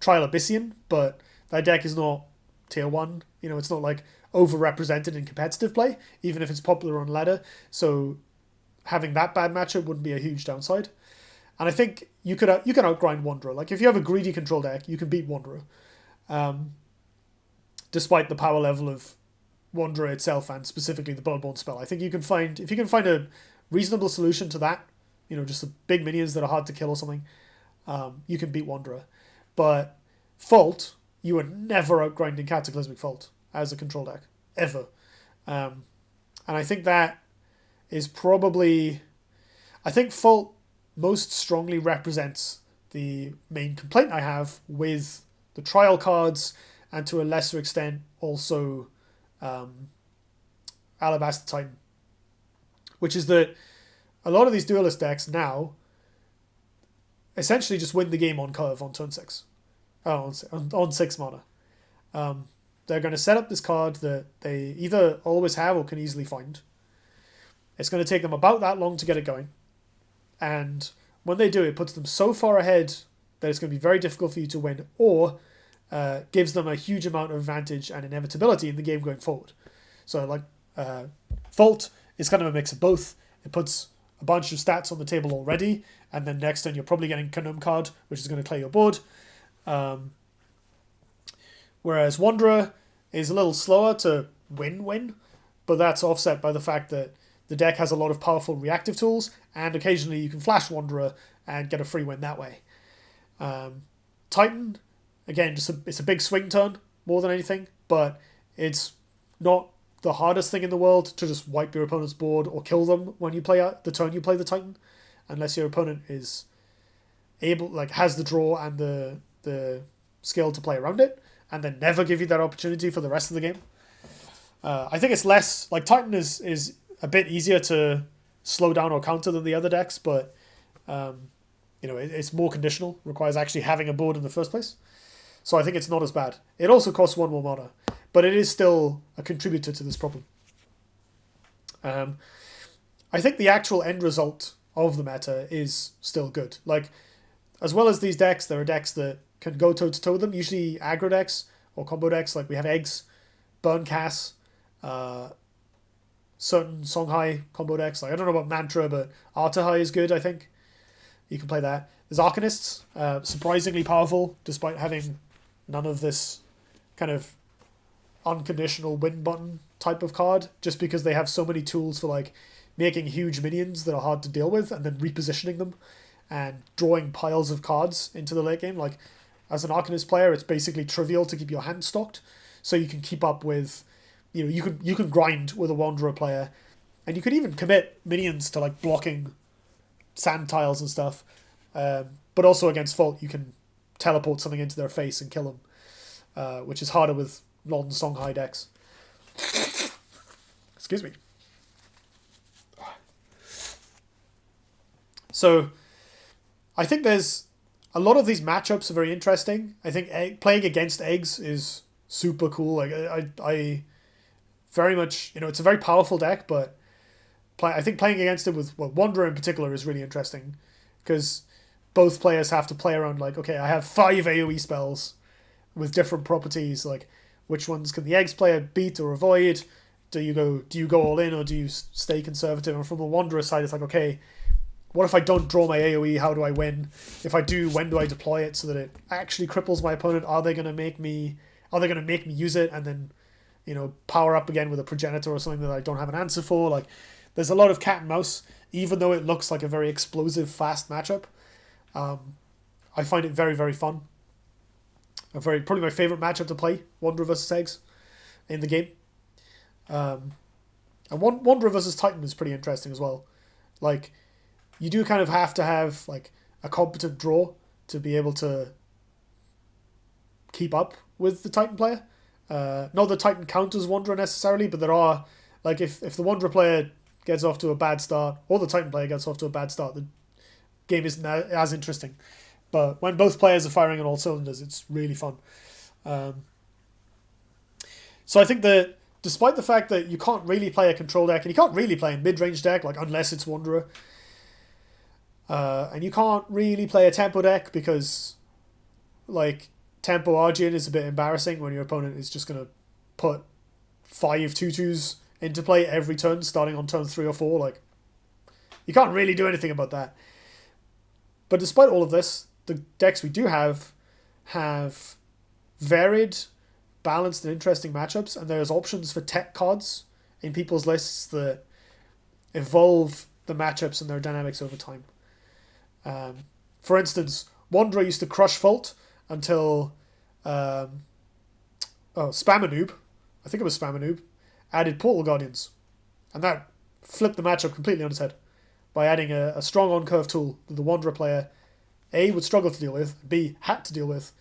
Abyssian, but that deck is not tier 1. It's not overrepresented in competitive play, even if it's popular on ladder. So having that bad matchup wouldn't be a huge downside. And I think you can outgrind Wanderer. If you have a greedy control deck, you can beat Wanderer. Despite the power level of Wanderer itself and specifically the Bloodborne spell. I think if you can find a reasonable solution to that, just the big minions that are hard to kill or something, you can beat Wanderer. But Fault, you are never outgrinding Cataclysmic Fault as a control deck, ever. And I think that is probably... I think Fault most strongly represents the main complaint I have with the trial cards, and to a lesser extent also Alabaster Titan, which is that a lot of these Duelyst decks now essentially just win the game on curve on turn 6. On 6 mana. They're going to set up this card that they either always have or can easily find. It's going to take them about that long to get it going. And when they do, it puts them so far ahead that it's going to be very difficult for you to win, or gives them a huge amount of advantage and inevitability in the game going forward. So Fault is kind of a mix of both. It puts a bunch of stats on the table already, and then next turn you're probably getting Canum card, which is going to clear your board. Whereas Wanderer is a little slower to win, but that's offset by the fact that the deck has a lot of powerful reactive tools, and occasionally you can flash Wanderer and get a free win that way. Titan, again, it's a big swing turn more than anything, but it's not the hardest thing in the world to just wipe your opponent's board or kill them when you play the turn you play the Titan, unless your opponent is able, has the draw and the skill to play around it, and then never give you that opportunity for the rest of the game. I think it's less... Titan is a bit easier to slow down or counter than the other decks, but it's more conditional, requires actually having a board in the first place. So I think it's not as bad. It also costs 1 more mana, but it is still a contributor to this problem. I think the actual end result of the meta is still good. As well as these decks, there are decks that can go toe-to-toe with them, usually aggro decks or combo decks. We have Eggs, Burn Cass, certain Songhai combo decks. I don't know about Mantra, but Artahai is good, I think. You can play that. There's Arcanists, surprisingly powerful, despite having none of this kind of unconditional win button type of card, just because they have so many tools for making huge minions that are hard to deal with, and then repositioning them and drawing piles of cards into the late game. As an Arcanist player, it's basically trivial to keep your hand stocked, so you can keep up with... you can grind with a Wanderer player, and you could even commit minions to blocking sand tiles and stuff. But also against Fault, you can teleport something into their face and kill them, which is harder with non-Songhai decks. Excuse me. So I think there's a lot of these matchups are very interesting. I think playing against eggs is super cool. Like I very much, it's a very powerful deck, but I think playing against it with Wanderer in particular is really interesting because both players have to play around like, okay, I have 5 AoE spells with different properties. Like, which ones can the eggs player beat or avoid? Do you go all in or do you stay conservative? And from the Wanderer side, it's like, okay, what if I don't draw my AoE? How do I win? If I do, when do I deploy it so that it actually cripples my opponent? Are they gonna make me use it and then, power up again with a progenitor or something that I don't have an answer for? Like, there's a lot of cat and mouse, even though it looks like a very explosive, fast matchup. I find it very, very fun. Probably my favorite matchup to play, Wanderer versus Eggs, in the game. And Wanderer versus Titan is pretty interesting as well. Like, you do kind of have to have like a competent draw to be able to keep up with the Titan player. Not that Titan counters Wanderer necessarily, but there are, like, if the Wanderer player gets off to a bad start, or the Titan player gets off to a bad start, the game isn't as interesting. But when both players are firing on all cylinders, it's really fun. So I think that despite the fact that you can't really play a control deck, and you can't really play a mid-range deck, like, unless it's Wanderer, and you can't really play a tempo deck because, like, tempo Argent is a bit embarrassing when your opponent is just going to put 5 2/2s into play every turn, starting on turn 3 or 4. Like, you can't really do anything about that. But despite all of this, the decks we do have varied, balanced, and interesting matchups, and there's options for tech cards in people's lists that evolve the matchups and their dynamics over time. For instance, Wanderer used to crush Fault until Spamanoob, I think it was Spamanoob, added Portal Guardians. And that flipped the matchup completely on its head by adding a strong on-curve tool that the Wanderer player A, would struggle to deal with, B, had to deal with,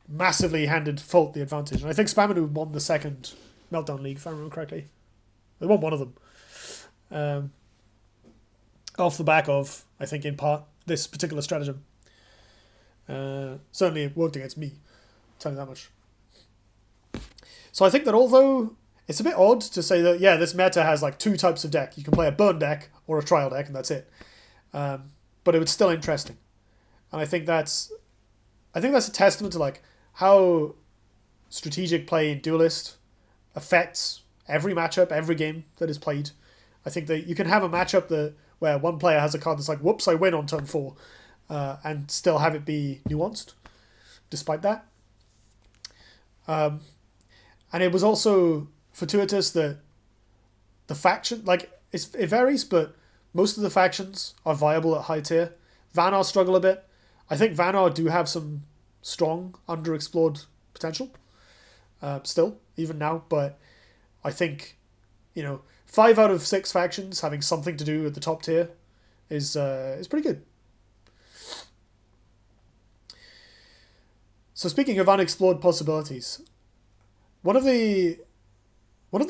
massively handed Fault the advantage. And I think Spamanoob won the second Meltdown League, if I remember correctly. They won one of them. Off the back of, I think in part, this particular stratagem. Certainly it worked against me, I'll tell you that much. So I think that although it's a bit odd to say that, yeah, this meta has like 2 types of deck. You can play a burn deck or a trial deck, and that's it. But it was still interesting. And I think that's a testament to like how strategic play in Duelyst affects every matchup, every game that is played. I think that you can have a matchup where one player has a card that's like, whoops, I win on turn 4, and still have it be nuanced, despite that. And it was also fortuitous that the faction, like, it varies, but most of the factions are viable at high tier. Vanar struggle a bit. I think Vanar do have some strong underexplored potential, still, even now, but I think, 5 out of 6 factions having something to do at the top tier is pretty good. So speaking of unexplored possibilities, one of the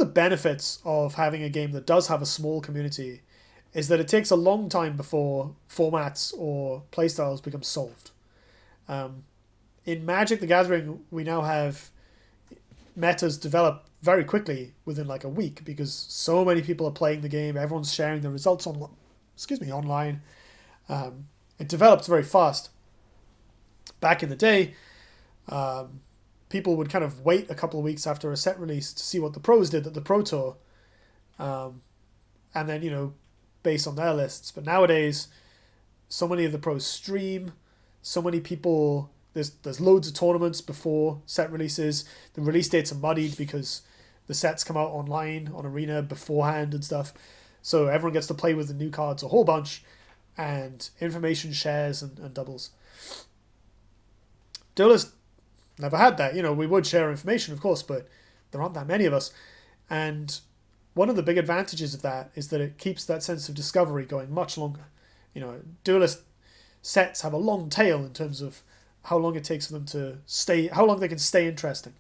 benefits of having a game that does have a small community is that it takes a long time before formats or playstyles become solved. In Magic the Gathering, we now have metas develop very quickly within like a week because so many people are playing the game. Everyone's sharing the results online. It develops very fast. Back in the day, people would kind of wait a couple of weeks after a set release to see what the pros did at the Pro Tour, and then based on their lists. But nowadays, so many of the pros stream. So many people. There's loads of tournaments before set releases. The release dates are muddied because the sets come out online on Arena beforehand and stuff. So everyone gets to play with the new cards a whole bunch, and information shares and doubles. Duelyst never had that. We would share information, of course, but there aren't that many of us. And one of the big advantages of that is that it keeps that sense of discovery going much longer. Duelyst sets have a long tail in terms of how long it takes for them to stay, how long they can stay interesting,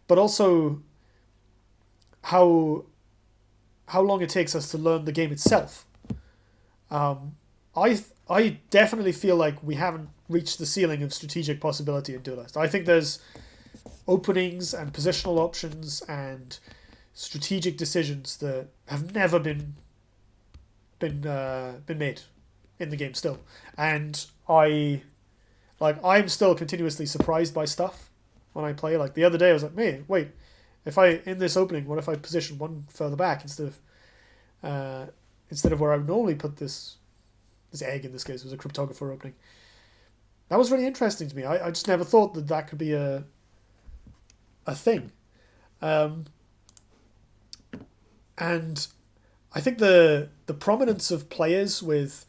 but also how long it takes us to learn the game itself. I definitely feel like we haven't reached the ceiling of strategic possibility in Duelyst. I think there's openings and positional options and strategic decisions that have never been made in the game still, and I'm still continuously surprised by stuff when I play. Like the other day, I was like, "Man, wait, if I in this opening, what if I position one further back instead of where I would normally put this egg? In this case, was a cryptographer opening. That was really interesting to me. I just never thought that could be a thing, and I think the prominence of players with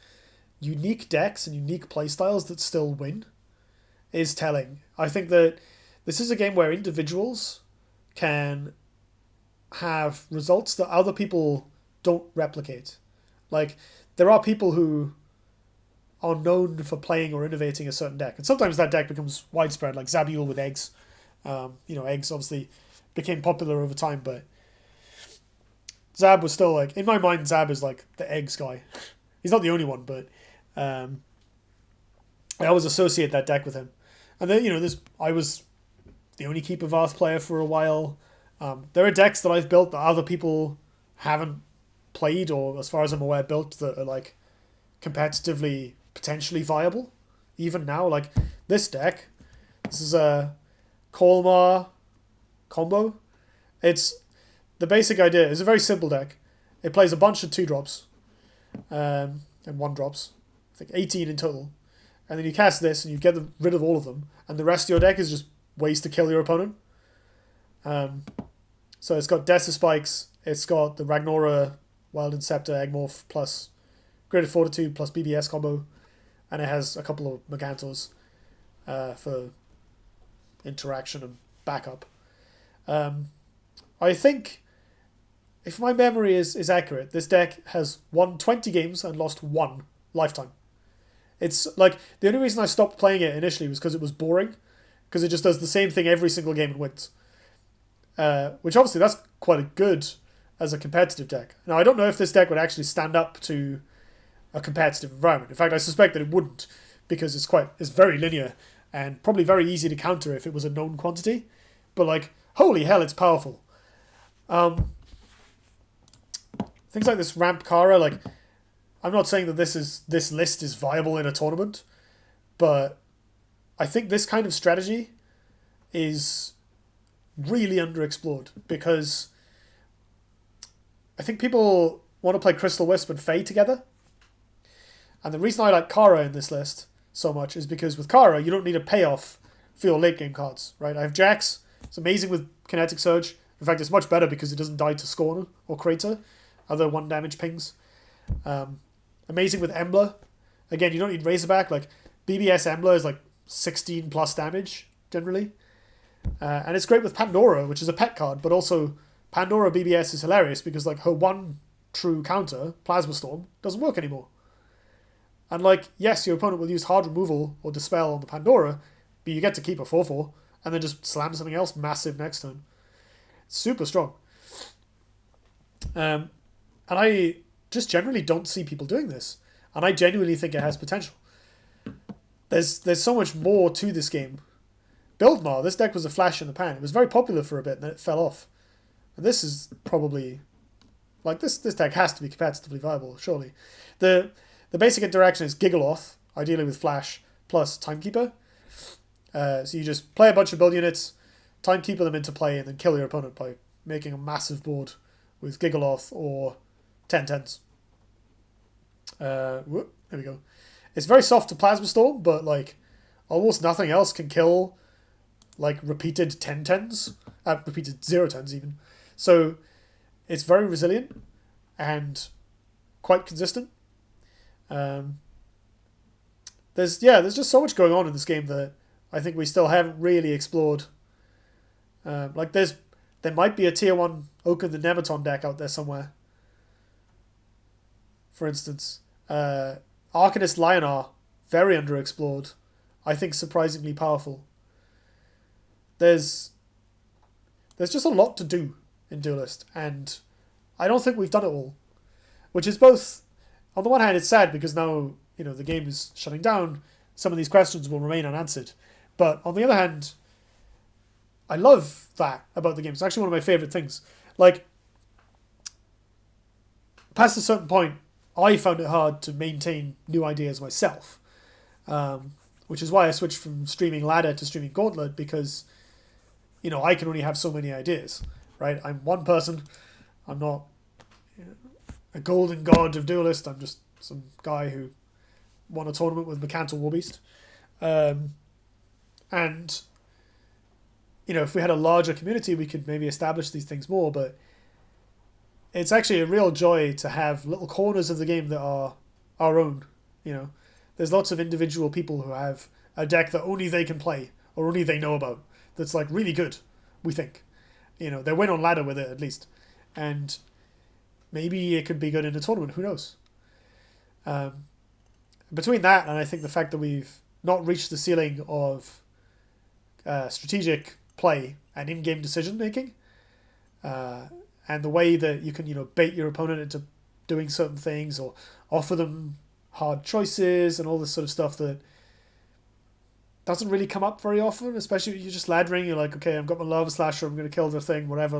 unique decks and unique playstyles that still win is telling. I think that this is a game where individuals can have results that other people don't replicate. Like, there are people who are known for playing or innovating a certain deck, and sometimes that deck becomes widespread, like Zabul with eggs. Eggs obviously became popular over time, but Zab was still like, in my mind, Zab is like the eggs guy. He's not the only one, but I always associate that deck with him. And then, I was the only Keeper Varth player for a while. There are decks that I've built that other people haven't played, or as far as I'm aware, built, that are like competitively potentially viable. Even now, like this deck, this is a Kolmar combo. It's the basic idea. It's a very simple deck. It plays a bunch of 2-drops and 1-drops. I think 18 in total. And then you cast this and you get rid of all of them. And the rest of your deck is just ways to kill your opponent. So it's got Desert Spikes. It's got the Ragnora Wild Inceptor Eggmorph plus Graded Fortitude plus BBS combo. And it has a couple of Megantors for interaction and backup. I think, if my memory is accurate, this deck has won 20 games and lost 1 lifetime. It's like, the only reason I stopped playing it initially was because it was boring, because it just does the same thing every single game and wins. Which obviously that's quite good as a competitive deck. Now, I don't know if this deck would actually stand up to a competitive environment. In fact, I suspect that it wouldn't, because it's very linear and probably very easy to counter if it was a known quantity. But like, holy hell, it's powerful. Things like this Ramp Kara, like, I'm not saying that this list is viable in a tournament, but I think this kind of strategy is really underexplored, because I think people want to play Crystal Wisp and Fae together. And the reason I like Kara in this list so much is because with Kara, you don't need a payoff for your late game cards, right? I have Jax. It's amazing with Kinetic Surge. In fact, it's much better because it doesn't die to Scorner or Crater, other 1 damage pings. Amazing with Embler. Again, you don't need Razorback. Like, BBS Embler is like 16 plus damage, generally. And it's great with Pandora, which is a pet card, but also Pandora BBS is hilarious because, like, her one true counter, Plasma Storm, doesn't work anymore. And, like, yes, your opponent will use hard removal or dispel on the Pandora, but you get to keep a 4/4 and then just slam something else massive next turn. It's super strong. And I just generally don't see people doing this. And I genuinely think it has potential. There's so much more to this game. Buildmar, this deck was a flash in the pan. It was very popular for a bit and then it fell off. And this is probably, like, this deck has to be competitively viable, surely. The basic interaction is Gigaloth, ideally with Flash, plus Timekeeper. So you just play a bunch of build units, Timekeeper them into play, and then kill your opponent by making a massive board with Gigaloth or 10/10s. There we go. It's very soft to Plasma Storm, but like almost nothing else can kill like repeated 10/10s, repeated 0/10s even. So it's very resilient and quite consistent. There's just so much going on in this game that I think we still haven't really explored. Like there might be a tier 1 Oaken the Nematon deck out there somewhere. For instance, Arcanist Lionar, very underexplored. I think surprisingly powerful. There's just a lot to do in Duelyst, and I don't think we've done it all. Which is both on the one hand, it's sad because now, the game is shutting down. Some of these questions will remain unanswered. But on the other hand, I love that about the game. It's actually one of my favorite things. Like, past a certain point, I found it hard to maintain new ideas myself. Which is why I switched from streaming ladder to streaming gauntlet, because, I can only have so many ideas, right? I'm one person. I'm not a golden god of Duelyst. I'm just some guy who won a tournament with Mercantile Warbeast. And, if we had a larger community, we could maybe establish these things more, but it's actually a real joy to have little corners of the game that are our own, There's lots of individual people who have a deck that only they can play, or only they know about, that's like really good, we think. They win on ladder with it at least. And maybe it could be good in a tournament, who knows? Between that and I think the fact that we've not reached the ceiling of strategic play and in-game decision making, and the way that you can bait your opponent into doing certain things or offer them hard choices and all this sort of stuff that doesn't really come up very often, especially when you're just laddering. You're like, okay, I've got my Lava Slasher, I'm going to kill their thing, whatever.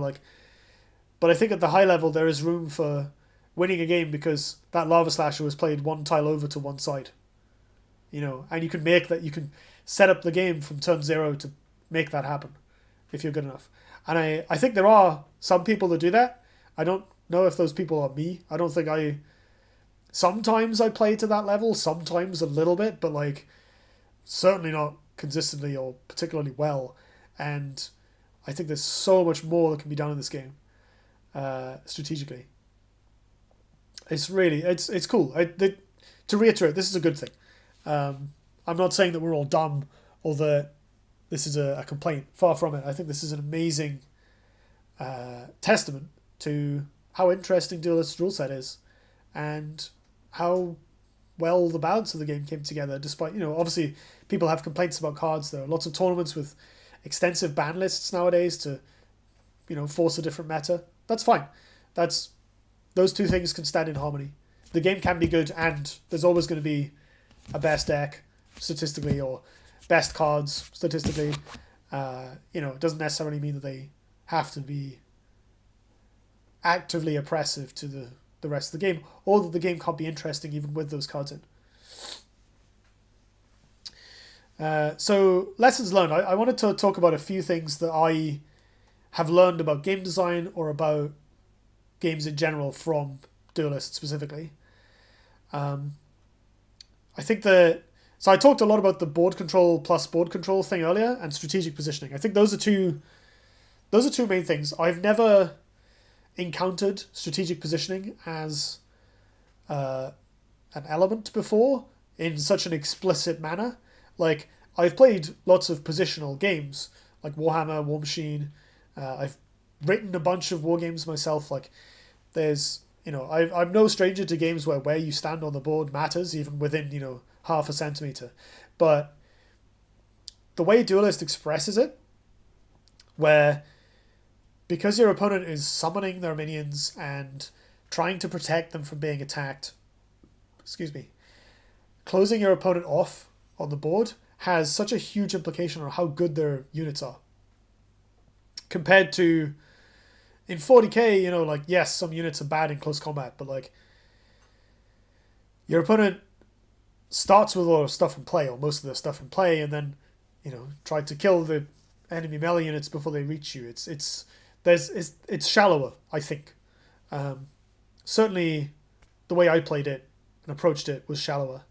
But I think at the high level there is room for winning a game because that Lava Slasher was played one tile over to one side. And you can set up the game from turn 0 to make that happen if you're good enough. And I think there are some people that do that. I don't know if those people are me. I don't think sometimes I play to that level, sometimes a little bit, but certainly not consistently or particularly well. And I think there's so much more that can be done in this game, strategically. It's really, it's cool. To reiterate, this is a good thing. I'm not saying that we're all dumb or that this is a complaint. Far from it. I think this is an amazing testament to how interesting Duelist's rule set is and how well the balance of the game came together, despite, obviously people have complaints about cards. There are lots of tournaments with extensive ban lists nowadays to, force a different meta. That's fine. Those two things can stand in harmony. The game can be good, and there's always going to be a best deck statistically or best cards statistically. It doesn't necessarily mean that they have to be actively oppressive to the rest of the game, or that the game can't be interesting even with those cards in. So lessons learned. I wanted to talk about a few things that I have learned about game design or about games in general from Duelyst specifically. I think so I talked a lot about the board control plus board control thing earlier and strategic positioning. I think those are two main things. I've never encountered strategic positioning as an element before in such an explicit manner. I've played lots of positional games like Warhammer, War Machine. I've written a bunch of war games myself. I'm no stranger to games where you stand on the board matters, even within, half a centimeter. But the way Duelyst expresses it, where because your opponent is summoning their minions and trying to protect them from being attacked, closing your opponent off on the board has such a huge implication on how good their units are. Compared to in 40k, yes, some units are bad in close combat, but your opponent starts with a lot of stuff in play, or most of their stuff in play, and then, try to kill the enemy melee units before they reach you. It's shallower, I think. Certainly the way I played it and approached it was shallower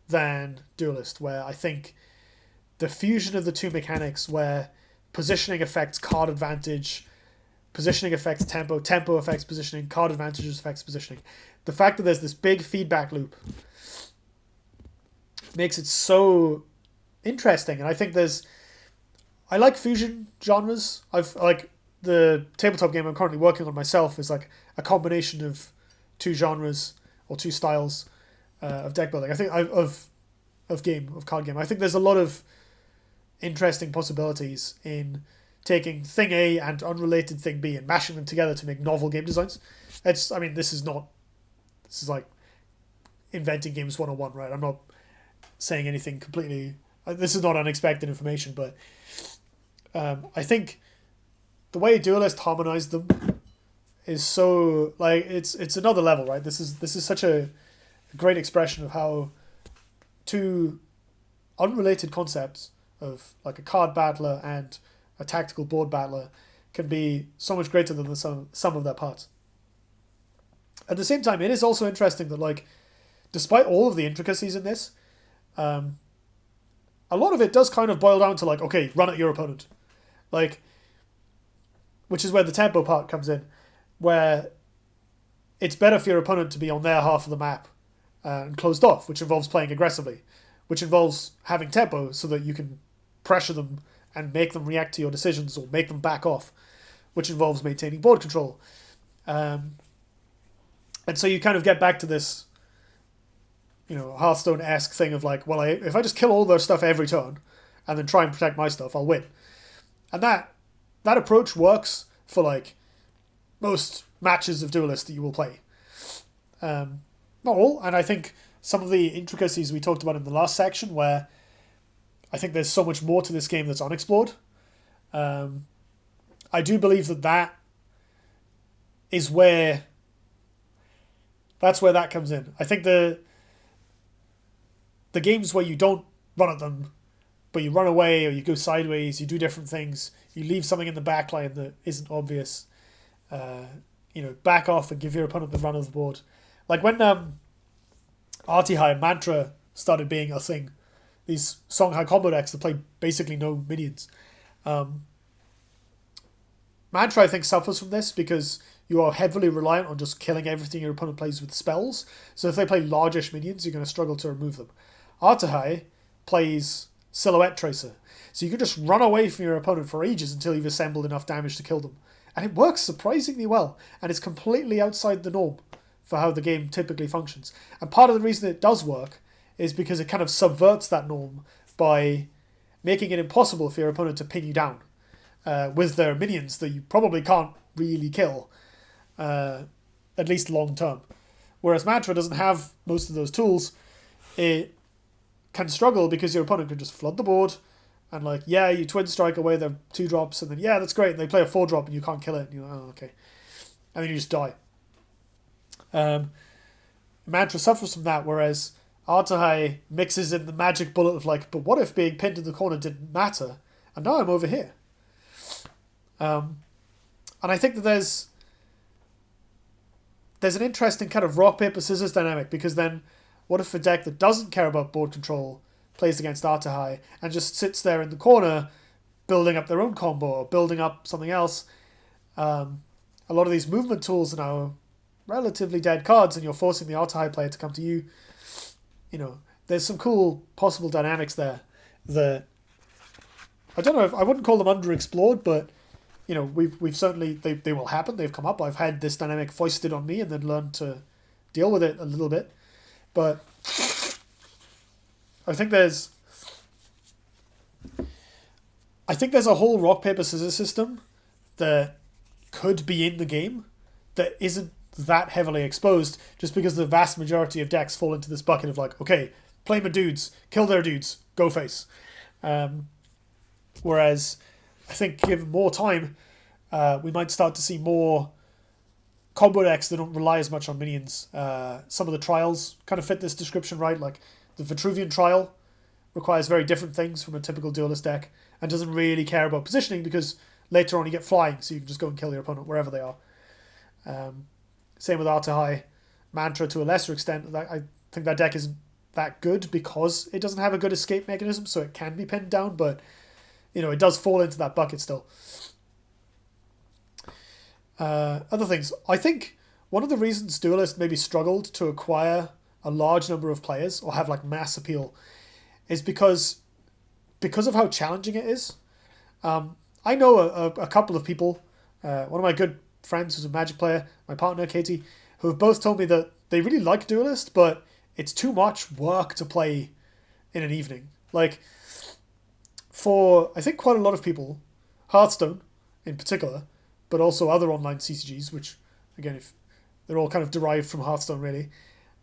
than Duelyst, where I think the fusion of the two mechanics, where positioning affects card advantage, positioning affects tempo, tempo affects positioning, card advantages affects positioning. The fact that there's this big feedback loop makes it so interesting. And I think I like fusion genres. The tabletop game I'm currently working on myself is a combination of two genres or two styles of deck building. I think of card game. I think there's a lot of interesting possibilities in taking thing A and unrelated thing B and mashing them together to make novel game designs. This is inventing games 101, right? I'm not saying anything completely. This is not unexpected information, but I think the way Duelyst harmonized them is so like it's another level, right? This is such a great expression of how two unrelated concepts of like a card battler and a tactical board battler can be so much greater than the sum of their parts. At the same time, it is also interesting that, like, despite all of the intricacies in this, a lot of it does kind of boil down to, like, okay, run at your opponent. Like, which is where the tempo part comes in, where it's better for your opponent to be on their half of the map and closed off, which involves playing aggressively, which involves having tempo so that you can pressure them and make them react to your decisions or make them back off, which involves maintaining board control. And so you kind of get back to this, Hearthstone-esque thing of like, well, if I just kill all their stuff every turn and then try and protect my stuff, I'll win. And that approach works for like most matches of Duelyst that you will play. Not all, and I think some of the intricacies we talked about in the last section, where I think there's so much more to this game that's unexplored. I do believe that is where that comes in. I think the games where you don't run at them, but you run away or you go sideways, you do different things, you leave something in the back line that isn't obvious, back off and give your opponent the run of the board. Like when Artihai and Mantra started being a thing, these Songhai combo decks that play basically no minions. Mantra, I think, suffers from this because you are heavily reliant on just killing everything your opponent plays with spells. So if they play largish minions, you're going to struggle to remove them. Artihai plays Silhouette Tracer. So you can just run away from your opponent for ages until you've assembled enough damage to kill them. And it works surprisingly well. And it's completely outside the norm for how the game typically functions. And part of the reason it does work is because it kind of subverts that norm by making it impossible for your opponent to pin you down with their minions that you probably can't really kill, at least long term. Whereas Mantra doesn't have most of those tools. It can struggle because your opponent can just flood the board and you twin strike away their 2-drops and then that's great, and they play a 4-drop and you can't kill it and you're like, oh, okay. And then you just die. Mantra suffers from that, whereas Artihai mixes in the magic bullet of like, but what if being pinned in the corner didn't matter? And now I'm over here. And I think that there's an interesting kind of rock, paper, scissors dynamic, because then what if a deck that doesn't care about board control plays against Artihai and just sits there in the corner building up their own combo or building up something else? A lot of these movement tools are now relatively dead cards and you're forcing the Artihai player to come to you. There's some cool possible dynamics there that I don't know if I wouldn't call them underexplored, but we've certainly they will happen. They've come up. I've had this dynamic foisted on me and then learned to deal with it a little bit. But I think there's a whole rock paper scissors system that could be in the game that isn't that heavily exposed, just because the vast majority of decks fall into this bucket of like, okay, play my dudes, kill their dudes, go face. Whereas I think given more time, we might start to see more combo decks that don't rely as much on minions. Some of the trials kind of fit this description, right? Like the Vitruvian trial requires very different things from a typical Duelyst deck and doesn't really care about positioning because later on you get flying, so you can just go and kill your opponent wherever they are. Same with Artihai. Mantra to a lesser extent. I think that deck isn't that good because it doesn't have a good escape mechanism, so it can be pinned down, but it does fall into that bucket still. Other things. I think one of the reasons Duelyst maybe struggled to acquire a large number of players or have like mass appeal is because of how challenging it is. I know a couple of people, one of my good friends who's a Magic player, my partner Katie, who have both told me that they really like Duelyst, but it's too much work to play in an evening. Like, for I think quite a lot of people, Hearthstone in particular, but also other online CCGs, which again, if they're all kind of derived from Hearthstone really,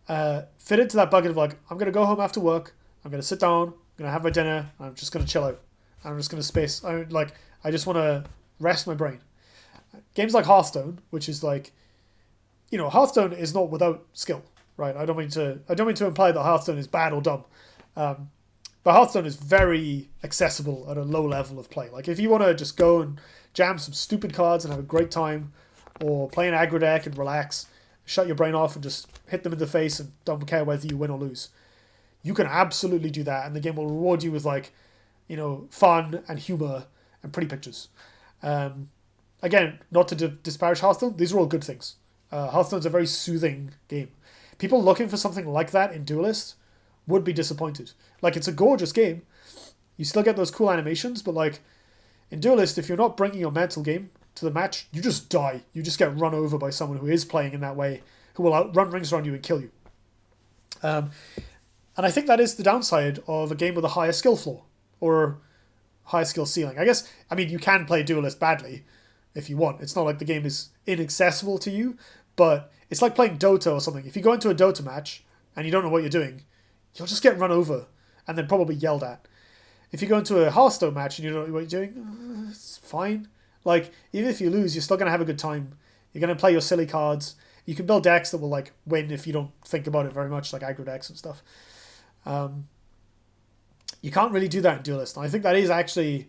fit into that bucket of like, I'm going to go home after work, I'm going to sit down, I'm going to have my dinner, and I'm just going to chill out. I'm just going to space. I just want to rest my brain. Games like Hearthstone, which is like, Hearthstone is not without skill, right? I don't mean to imply that Hearthstone is bad or dumb. But Hearthstone is very accessible at a low level of play. Like if you want to just go and jam some stupid cards and have a great time, or play an aggro deck and relax, shut your brain off and just hit them in the face and don't care whether you win or lose, you can absolutely do that, and the game will reward you with like, fun and humor and pretty pictures. Again, not to disparage Hearthstone, these are all good things. Hearthstone's a very soothing game. People looking for something like that in Duelyst would be disappointed. Like, it's a gorgeous game. You still get those cool animations, but like in Duelyst, if you're not bringing your mental game to the match, you just die. You just get run over by someone who is playing in that way, who will run rings around you and kill you. And I think that is the downside of a game with a higher skill floor, or higher skill ceiling. You can play Duelyst badly if you want. It's not like the game is inaccessible to you, but it's like playing Dota or something. If you go into a Dota match and you don't know what you're doing, you'll just get run over and then probably yelled at. If you go into a Hearthstone match and you don't know what you're doing, it's fine. Like, even if you lose, you're still going to have a good time. You're going to play your silly cards. You can build decks that will like win if you don't think about it very much, like aggro decks and stuff. You can't really do that in Duelyst. And I think that is actually,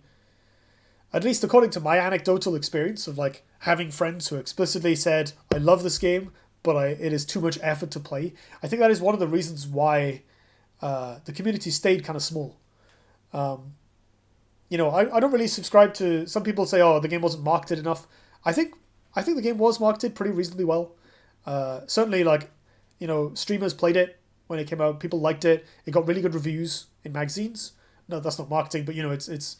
at least according to my anecdotal experience of like having friends who explicitly said, I love this game, but it is too much effort to play. I think that is one of the reasons why the community stayed kind of small. I don't really subscribe to, some people say, oh, the game wasn't marketed enough. I think the game was marketed pretty reasonably well. Certainly, like, streamers played it when it came out. People liked it. It got really good reviews in magazines. No, that's not marketing, but it's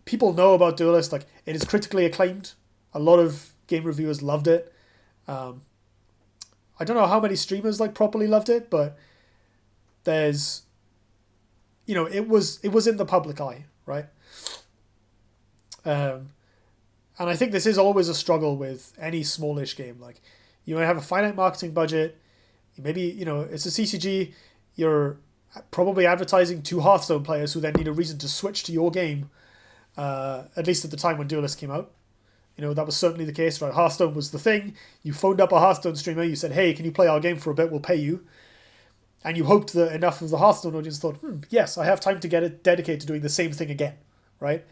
people know about Duelyst. Like, it is critically acclaimed. A lot of game reviewers loved it. I don't know how many streamers like properly loved it, but there's, it was in the public eye, right? And I think this is always a struggle with any smallish game. Like, you may have a finite marketing budget. Maybe, it's a CCG. You're probably advertising to Hearthstone players who then need a reason to switch to your game. At least at the time when Duelyst came out. That was certainly the case, right? Hearthstone was the thing. You phoned up a Hearthstone streamer. You said, hey, can you play our game for a bit? We'll pay you. And you hoped that enough of the Hearthstone audience thought, yes, I have time to get it dedicated to doing the same thing again, right?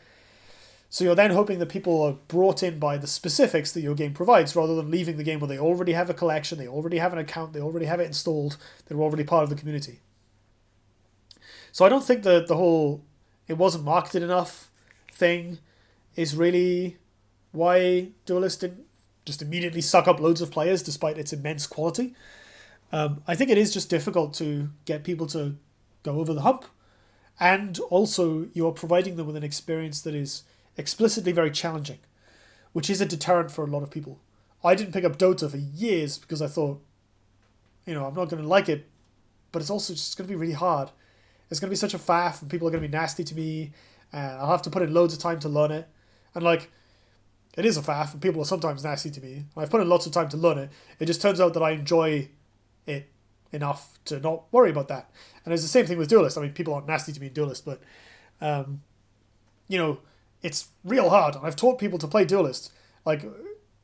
So you're then hoping that people are brought in by the specifics that your game provides, rather than leaving the game where they already have a collection, they already have an account, they already have it installed, they're already part of the community. So I don't think that the whole it wasn't marketed enough thing is really why Duelyst didn't just immediately suck up loads of players despite its immense quality. I think it is just difficult to get people to go over the hump. And also, you're providing them with an experience that is explicitly very challenging, which is a deterrent for a lot of people. I didn't pick up Dota for years because I thought, I'm not going to like it, but it's also just going to be really hard. It's going to be such a faff, and people are going to be nasty to me, and I'll have to put in loads of time to learn it. And like, it is a faff, and people are sometimes nasty to me. And I've put in lots of time to learn it. It just turns out that I enjoy it enough to not worry about that. And it's the same thing with Duelyst. People aren't nasty to me in Duelyst, but it's real hard. And I've taught people to play Duelyst, like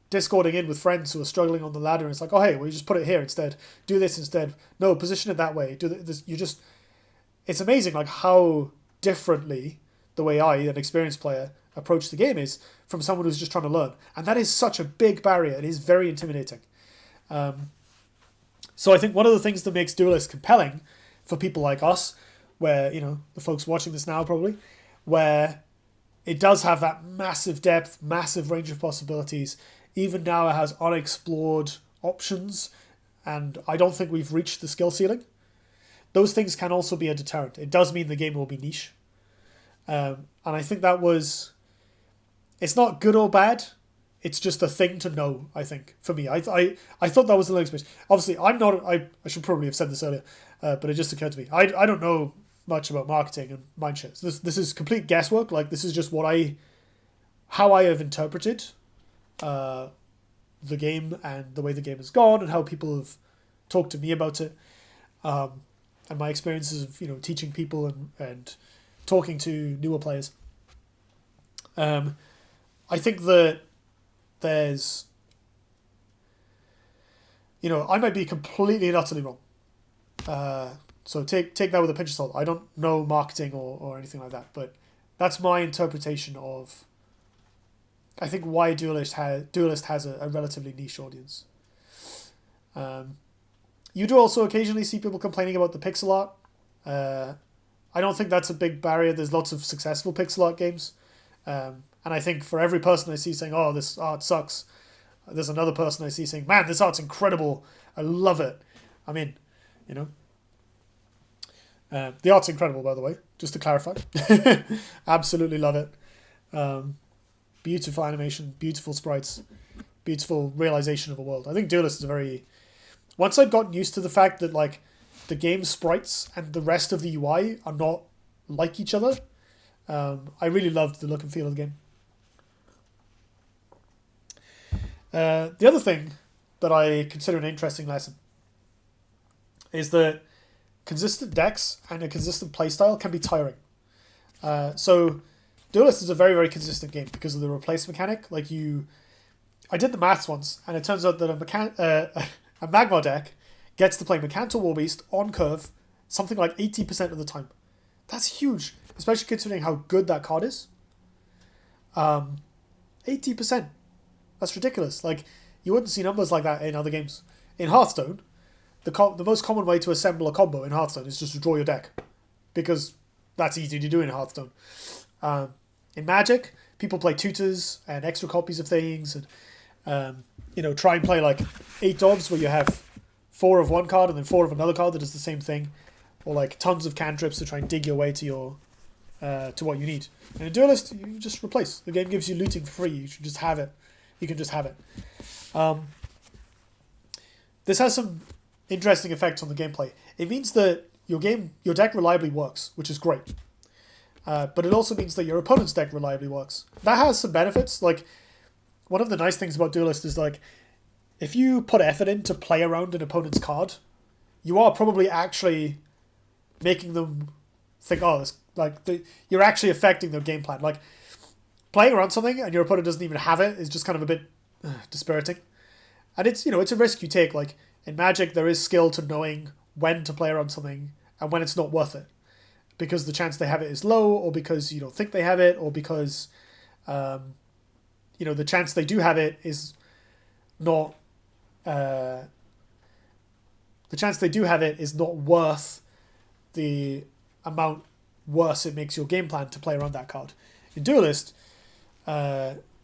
discording in with friends who are struggling on the ladder, and it's like, oh hey, well, you just put it here instead. Do this instead. No, position it that way. Do this. It's amazing like how differently the way I, an experienced player, approach the game is from someone who's just trying to learn. And that is such a big barrier. It is very intimidating. So I think one of the things that makes Duelyst compelling for people like us, where, the folks watching this now probably, where it does have that massive depth, massive range of possibilities. Even now it has unexplored options, and I don't think we've reached the skill ceiling. Those things can also be a deterrent. It does mean the game will be niche. And I think that it's not good or bad. It's just a thing to know, I think, for me. I thought that was a learning experience. Obviously, I should probably have said this earlier, but it just occurred to me. I don't know much about marketing and mindshare. So this is complete guesswork. Like, this is just how I have interpreted the game and the way the game has gone and how people have talked to me about it, and my experiences of teaching people and talking to newer players. I think that there's, I might be completely and utterly wrong. So take that with a pinch of salt. I don't know marketing or anything like that, but that's my interpretation of, I think, why Duelyst has a relatively niche audience. You do also occasionally see people complaining about the pixel art. I don't think that's a big barrier. There's lots of successful pixel art games. And I think for every person I see saying, oh, this art sucks, there's another person I see saying, man, this art's incredible. I love it. I mean, the art's incredible, by the way, just to clarify. Absolutely love it. Beautiful animation, beautiful sprites, beautiful realization of a world. I think Duelyst is a very... Once I'd gotten used to the fact that like the game's sprites and the rest of the UI are not like each other, I really loved the look and feel of the game. The other thing that I consider an interesting lesson is that consistent decks and a consistent playstyle can be tiring. So Duelyst is a very, very consistent game because of the replace mechanic. I did the maths once, and it turns out that a Magmar deck gets to play Mercantile Warbeast on curve something like 80% of the time. That's huge, especially considering how good that card is. 80%. That's ridiculous. You wouldn't see numbers like that in other games. In Hearthstone, the most common way to assemble a combo in Hearthstone is just to draw your deck, because that's easy to do in Hearthstone. In Magic, people play tutors and extra copies of things, and try and play 8 Dobs where you have 4 of one card and then 4 of another card that does the same thing, or tons of cantrips to try and dig your way to your to what you need. And in Duelyst, you just replace. The game gives you looting for free. You should just have it. You can just have it. This has some interesting effects on the gameplay. It means that your deck reliably works, which is great. But it also means that your opponent's deck reliably works. That has some benefits. One of the nice things about Duelyst is if you put effort in to play around an opponent's card, you are probably actually making them think, you're actually affecting their game plan. Playing around something and your opponent doesn't even have it is just kind of a bit dispiriting. And it's a risk you take. In Magic, there is skill to knowing when to play around something and when it's not worth it, because the chance they have it is low, or because you don't think they have it, or because the chance they do have it is not the chance they do have it is not worth the amount worse it makes your game plan to play around that card. In Duelyst,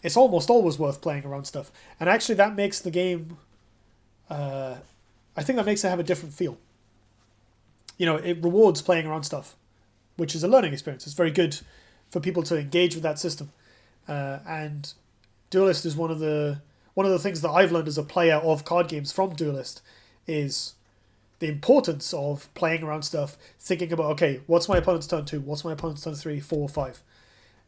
it's almost always worth playing around stuff, and actually that makes the game, I think that makes it have a different feel. It rewards playing around stuff, which is a learning experience. It's very good for people to engage with that system, and Duelyst is one of the things that I've learned as a player of card games from Duelyst is the importance of playing around stuff, thinking about, okay, what's my opponent's turn 2? What's my opponent's turn 3, 4, 5?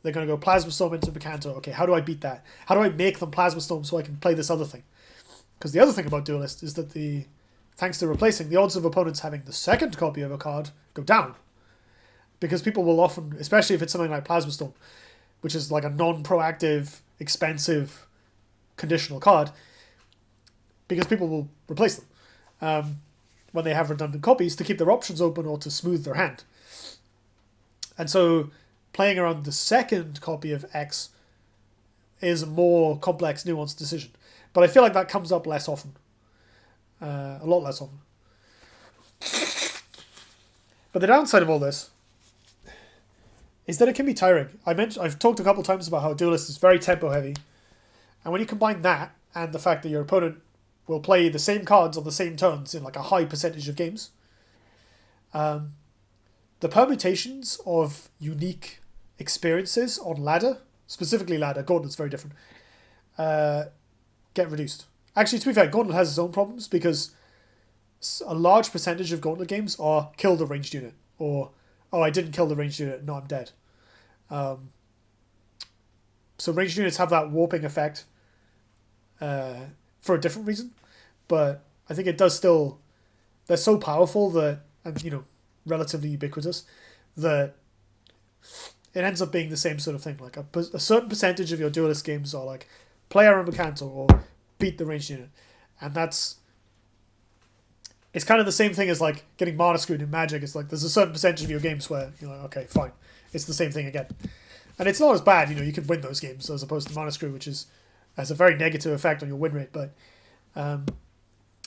They're going to go Plasma Storm into Mercantile. Okay, how do I beat that? How do I make them Plasma Storm so I can play this other thing? Because the other thing about Duelyst is that thanks to replacing, the odds of opponents having the second copy of a card go down. Because people will often, especially if it's something like Plasma Storm, which is a non-proactive, expensive, conditional card, because people will replace them when they have redundant copies to keep their options open or to smooth their hand. And so playing around the second copy of X is a more complex, nuanced decision. But I feel like that comes up less often. A lot less often. But the downside of all this is that it can be tiring. I've talked a couple times about how Duelyst is very tempo heavy. And when you combine that and the fact that your opponent will play the same cards on the same turns in a high percentage of games, the permutations of unique experiences on ladder, specifically ladder, Gauntlet's very different, get reduced. Actually, to be fair, Gauntlet has its own problems because a large percentage of Gauntlet games are kill the ranged unit, or I didn't kill the ranged unit, no, I'm dead. So ranged units have that warping effect for a different reason, but I think it does still they're so powerful that, and relatively ubiquitous, that it ends up being the same sort of thing. Like a certain percentage of your Duelyst games are like play Aram Macanto or beat the ranged unit, and it's kind of the same thing as like getting mana screwed in Magic. It's like there's a certain percentage of your games where you're like, okay, fine, it's the same thing again, and it's not as bad. You can win those games as opposed to mana screw, which has a very negative effect on your win rate. But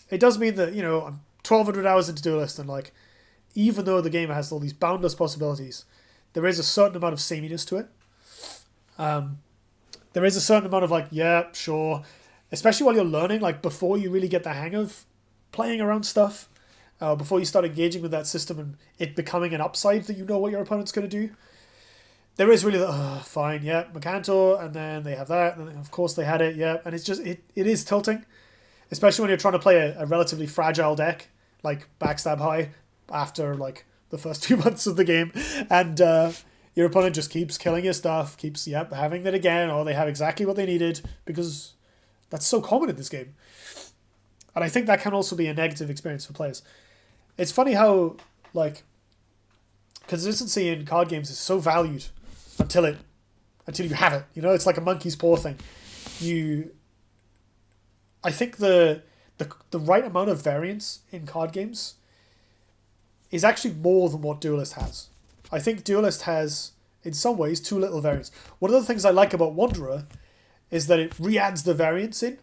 it does mean that I'm 1,200 hours into Duelyst, and like even though the game has all these boundless possibilities, there is a certain amount of sameness to it. There is a certain amount of like, yeah, sure, especially while you're learning, like before you really get the hang of playing around stuff, before you start engaging with that system and it becoming an upside that you know what your opponent's going to do. There is really fine, yeah, Macantor, and then they have that, and then of course they had it, yeah, and it's just, it is tilting, especially when you're trying to play a relatively fragile deck, like Backstab High, after like the first 2 months of the game, and your opponent just keeps killing your stuff, keeps having it again, or they have exactly what they needed, because that's so common in this game. And I think that can also be a negative experience for players. It's funny how like consistency in card games is so valued until you have it. It's like a monkey's paw thing. I think the right amount of variance in card games is actually more than what Duelyst has. I think Duelyst has, in some ways, too little variance. One of the things I like about Wanderer is that it re-adds the variance in.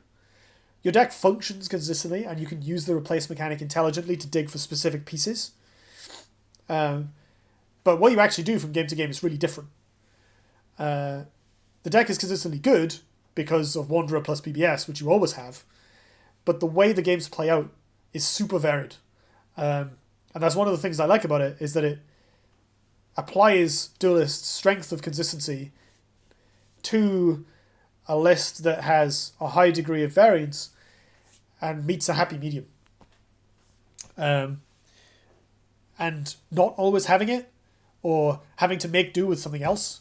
Your deck functions consistently, and you can use the replace mechanic intelligently to dig for specific pieces. But what you actually do from game to game is really different. The deck is consistently good because of Wanderer plus BBS, which you always have. But the way the games play out is super varied. And that's one of the things I like about it, is that it applies Duelyst's strength of consistency to a list that has a high degree of variance and meets a happy medium. And not always having it, or having to make do with something else,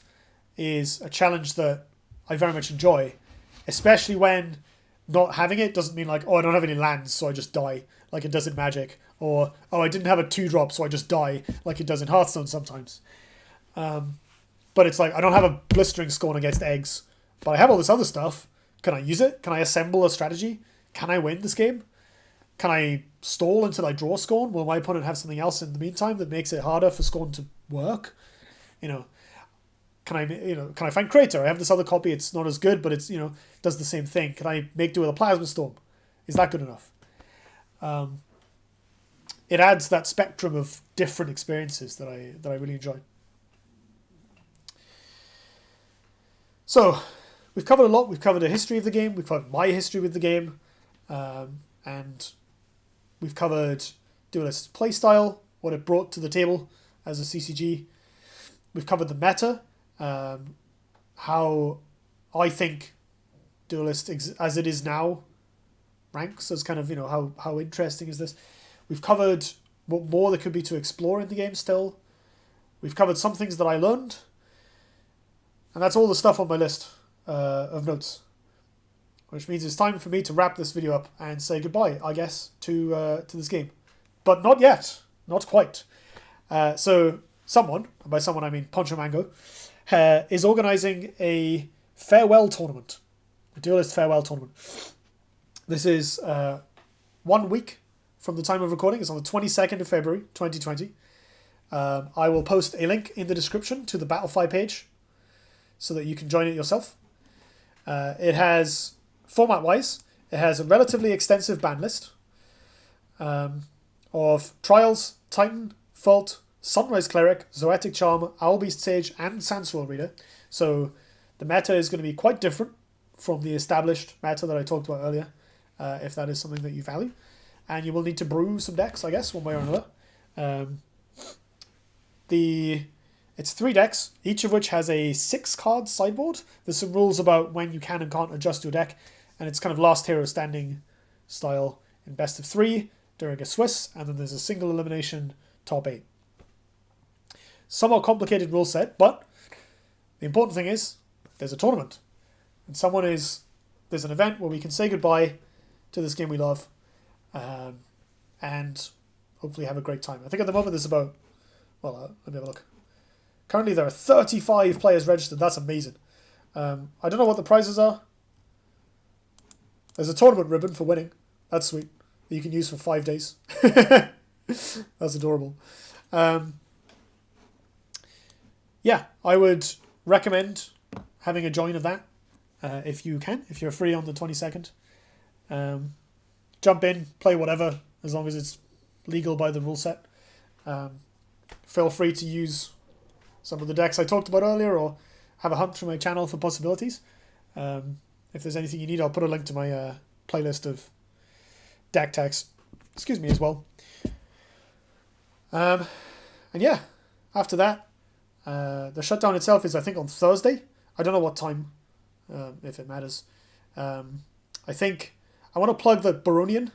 is a challenge that I very much enjoy, especially when not having it doesn't mean like, I don't have any lands, so I just die, like it does in Magic, or I didn't have a 2-drop, so I just die, like it does in Hearthstone sometimes. But it's like, I don't have a blistering scorn against eggs, but I have all this other stuff. Can I use it? Can I assemble a strategy? Can I win this game? Can I stall until I draw Scorn? Will my opponent have something else in the meantime that makes it harder for Scorn to work? Can I find Crater? I have this other copy. It's not as good, but it's does the same thing. Can I make do with a Plasma Storm? Is that good enough? It adds that spectrum of different experiences that I really enjoy. So, we've covered a lot. We've covered a history of the game. We've covered my history with the game. And we've covered Duelyst's playstyle, what it brought to the table as a CCG. We've covered the meta, how I think Duelyst, as it is now, ranks as kind of, how interesting is this. We've covered what more there could be to explore in the game still. We've covered some things that I learned. And that's all the stuff on my list of notes. Which means it's time for me to wrap this video up and say goodbye, I guess, to this game. But not yet. Not quite. So someone, and by someone I mean Poncho Mango, is organising a farewell tournament. A Duelyst farewell tournament. This is 1 week from the time of recording. It's on the 22nd of February, 2020. I will post a link in the description to the Battlefy page so that you can join it yourself. It has, format-wise, it has a relatively extensive ban list of Trials, Titan, Fault, Sunrise Cleric, Zoetic Charm, Owlbeast Sage, and Sandswirl Reader. So the meta is going to be quite different from the established meta that I talked about earlier, if that is something that you value. And you will need to brew some decks, I guess, one way or another. It's 3 decks, each of which has a 6-card sideboard. There's some rules about when you can and can't adjust your deck, and it's kind of last hero standing style in best of 3 during a Swiss, and then there's a single elimination top 8. Somewhat complicated rule set, but the important thing is there's a tournament, and there's an event where we can say goodbye to this game we love, and hopefully have a great time. I think at the moment there's about, well, let me have a look. Currently there are 35 players registered. That's amazing. I don't know what the prizes are. There's a tournament ribbon for winning. That's sweet. That you can use for 5 days. That's adorable. Yeah, I would recommend having a join of that if you can, if you're free on the 22nd. Jump in, play whatever, as long as it's legal by the rule set. Feel free to use some of the decks I talked about earlier, or have a hunt through my channel for possibilities. If there's anything you need, I'll put a link to my playlist of deck techs, as well. And yeah, after that, the shutdown itself is, I think, on Thursday. I don't know what time, if it matters. I think I want to plug that Baronian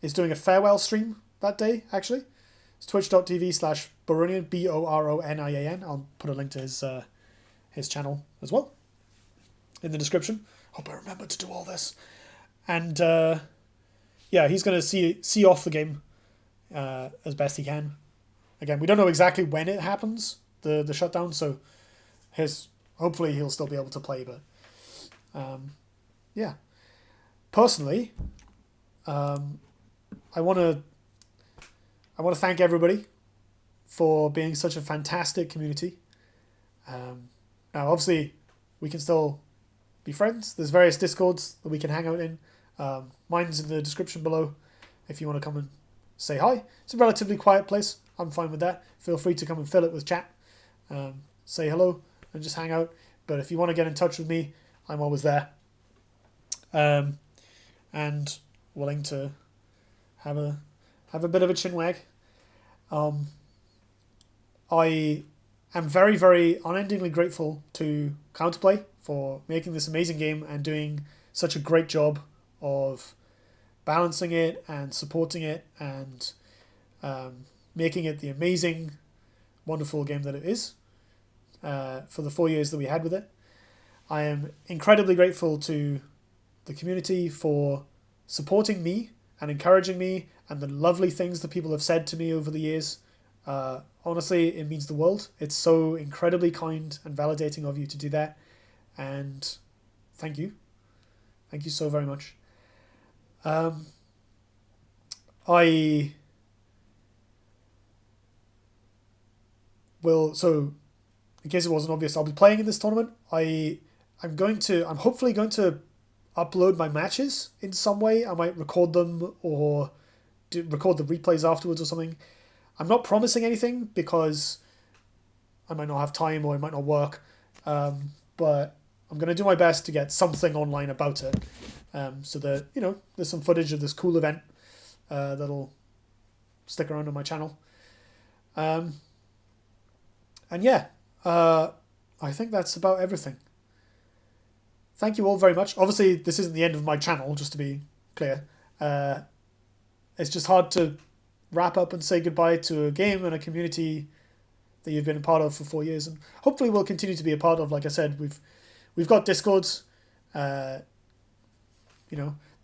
is doing a farewell stream that day, actually. It's twitch.tv/Boronian, BORONIAN. I'll put a link to his channel as well in the description. Hope I remember to do all this. And yeah, he's going to see off the game as best he can. Again, we don't know exactly when it happens, the shutdown, so hopefully he'll still be able to play, but yeah. Personally, I want to thank everybody for being such a fantastic community. Now, obviously, we can still be friends. There's various Discords that we can hang out in. Mine's in the description below if you want to come and say hi. It's a relatively quiet place. I'm fine with that. Feel free to come and fill it with chat. Say hello and just hang out. But if you want to get in touch with me, I'm always there. And willing to have a bit of a chinwag. I am very, very unendingly grateful to Counterplay for making this amazing game and doing such a great job of balancing it and supporting it and making it the amazing, wonderful game that it is for the 4 years that we had with it. I am incredibly grateful to the community for supporting me and encouraging me, and the lovely things that people have said to me over the years. Honestly, it means the world. It's so incredibly kind and validating of you to do that, and thank you. Thank you so very much. I will, so in case it wasn't obvious, I'll be playing in this tournament. I'm hopefully going to upload my matches in some way. I might record them or record the replays afterwards or something. I'm not promising anything because I might not have time or it might not work, but I'm going to do my best to get something online about it, so that, there's some footage of this cool event that'll stick around on my channel. And yeah, I think that's about everything. Thank you all very much. Obviously, this isn't the end of my channel, just to be clear. It's just hard to wrap up and say goodbye to a game and a community that you've been a part of for 4 years, and hopefully we'll continue to be a part of. Like I said, we've got Discords. The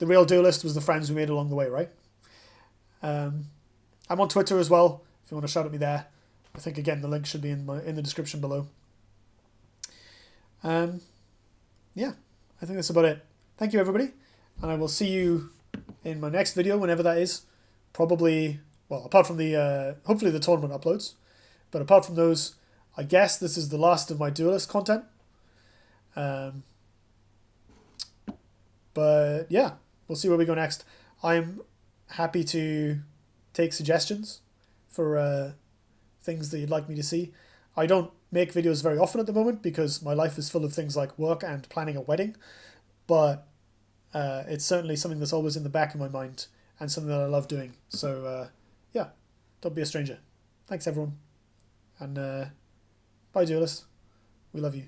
real Duelyst was the friends we made along the way, right? I'm on Twitter as well, if you want to shout at me there. I think, again, the link should be in the description below. Yeah, I think that's about it. Thank you, everybody, and I will see you in my next video, whenever that is. Probably, well, apart from the, hopefully the tournament uploads, but apart from those, I guess this is the last of my Duelyst content. But yeah, we'll see where we go next. I'm happy to take suggestions for things that you'd like me to see. I don't make videos very often at the moment because my life is full of things like work and planning a wedding, but it's certainly something that's always in the back of my mind and something that I love doing. So yeah, don't be a stranger. Thanks, everyone, and bye, Duelyst. We love you.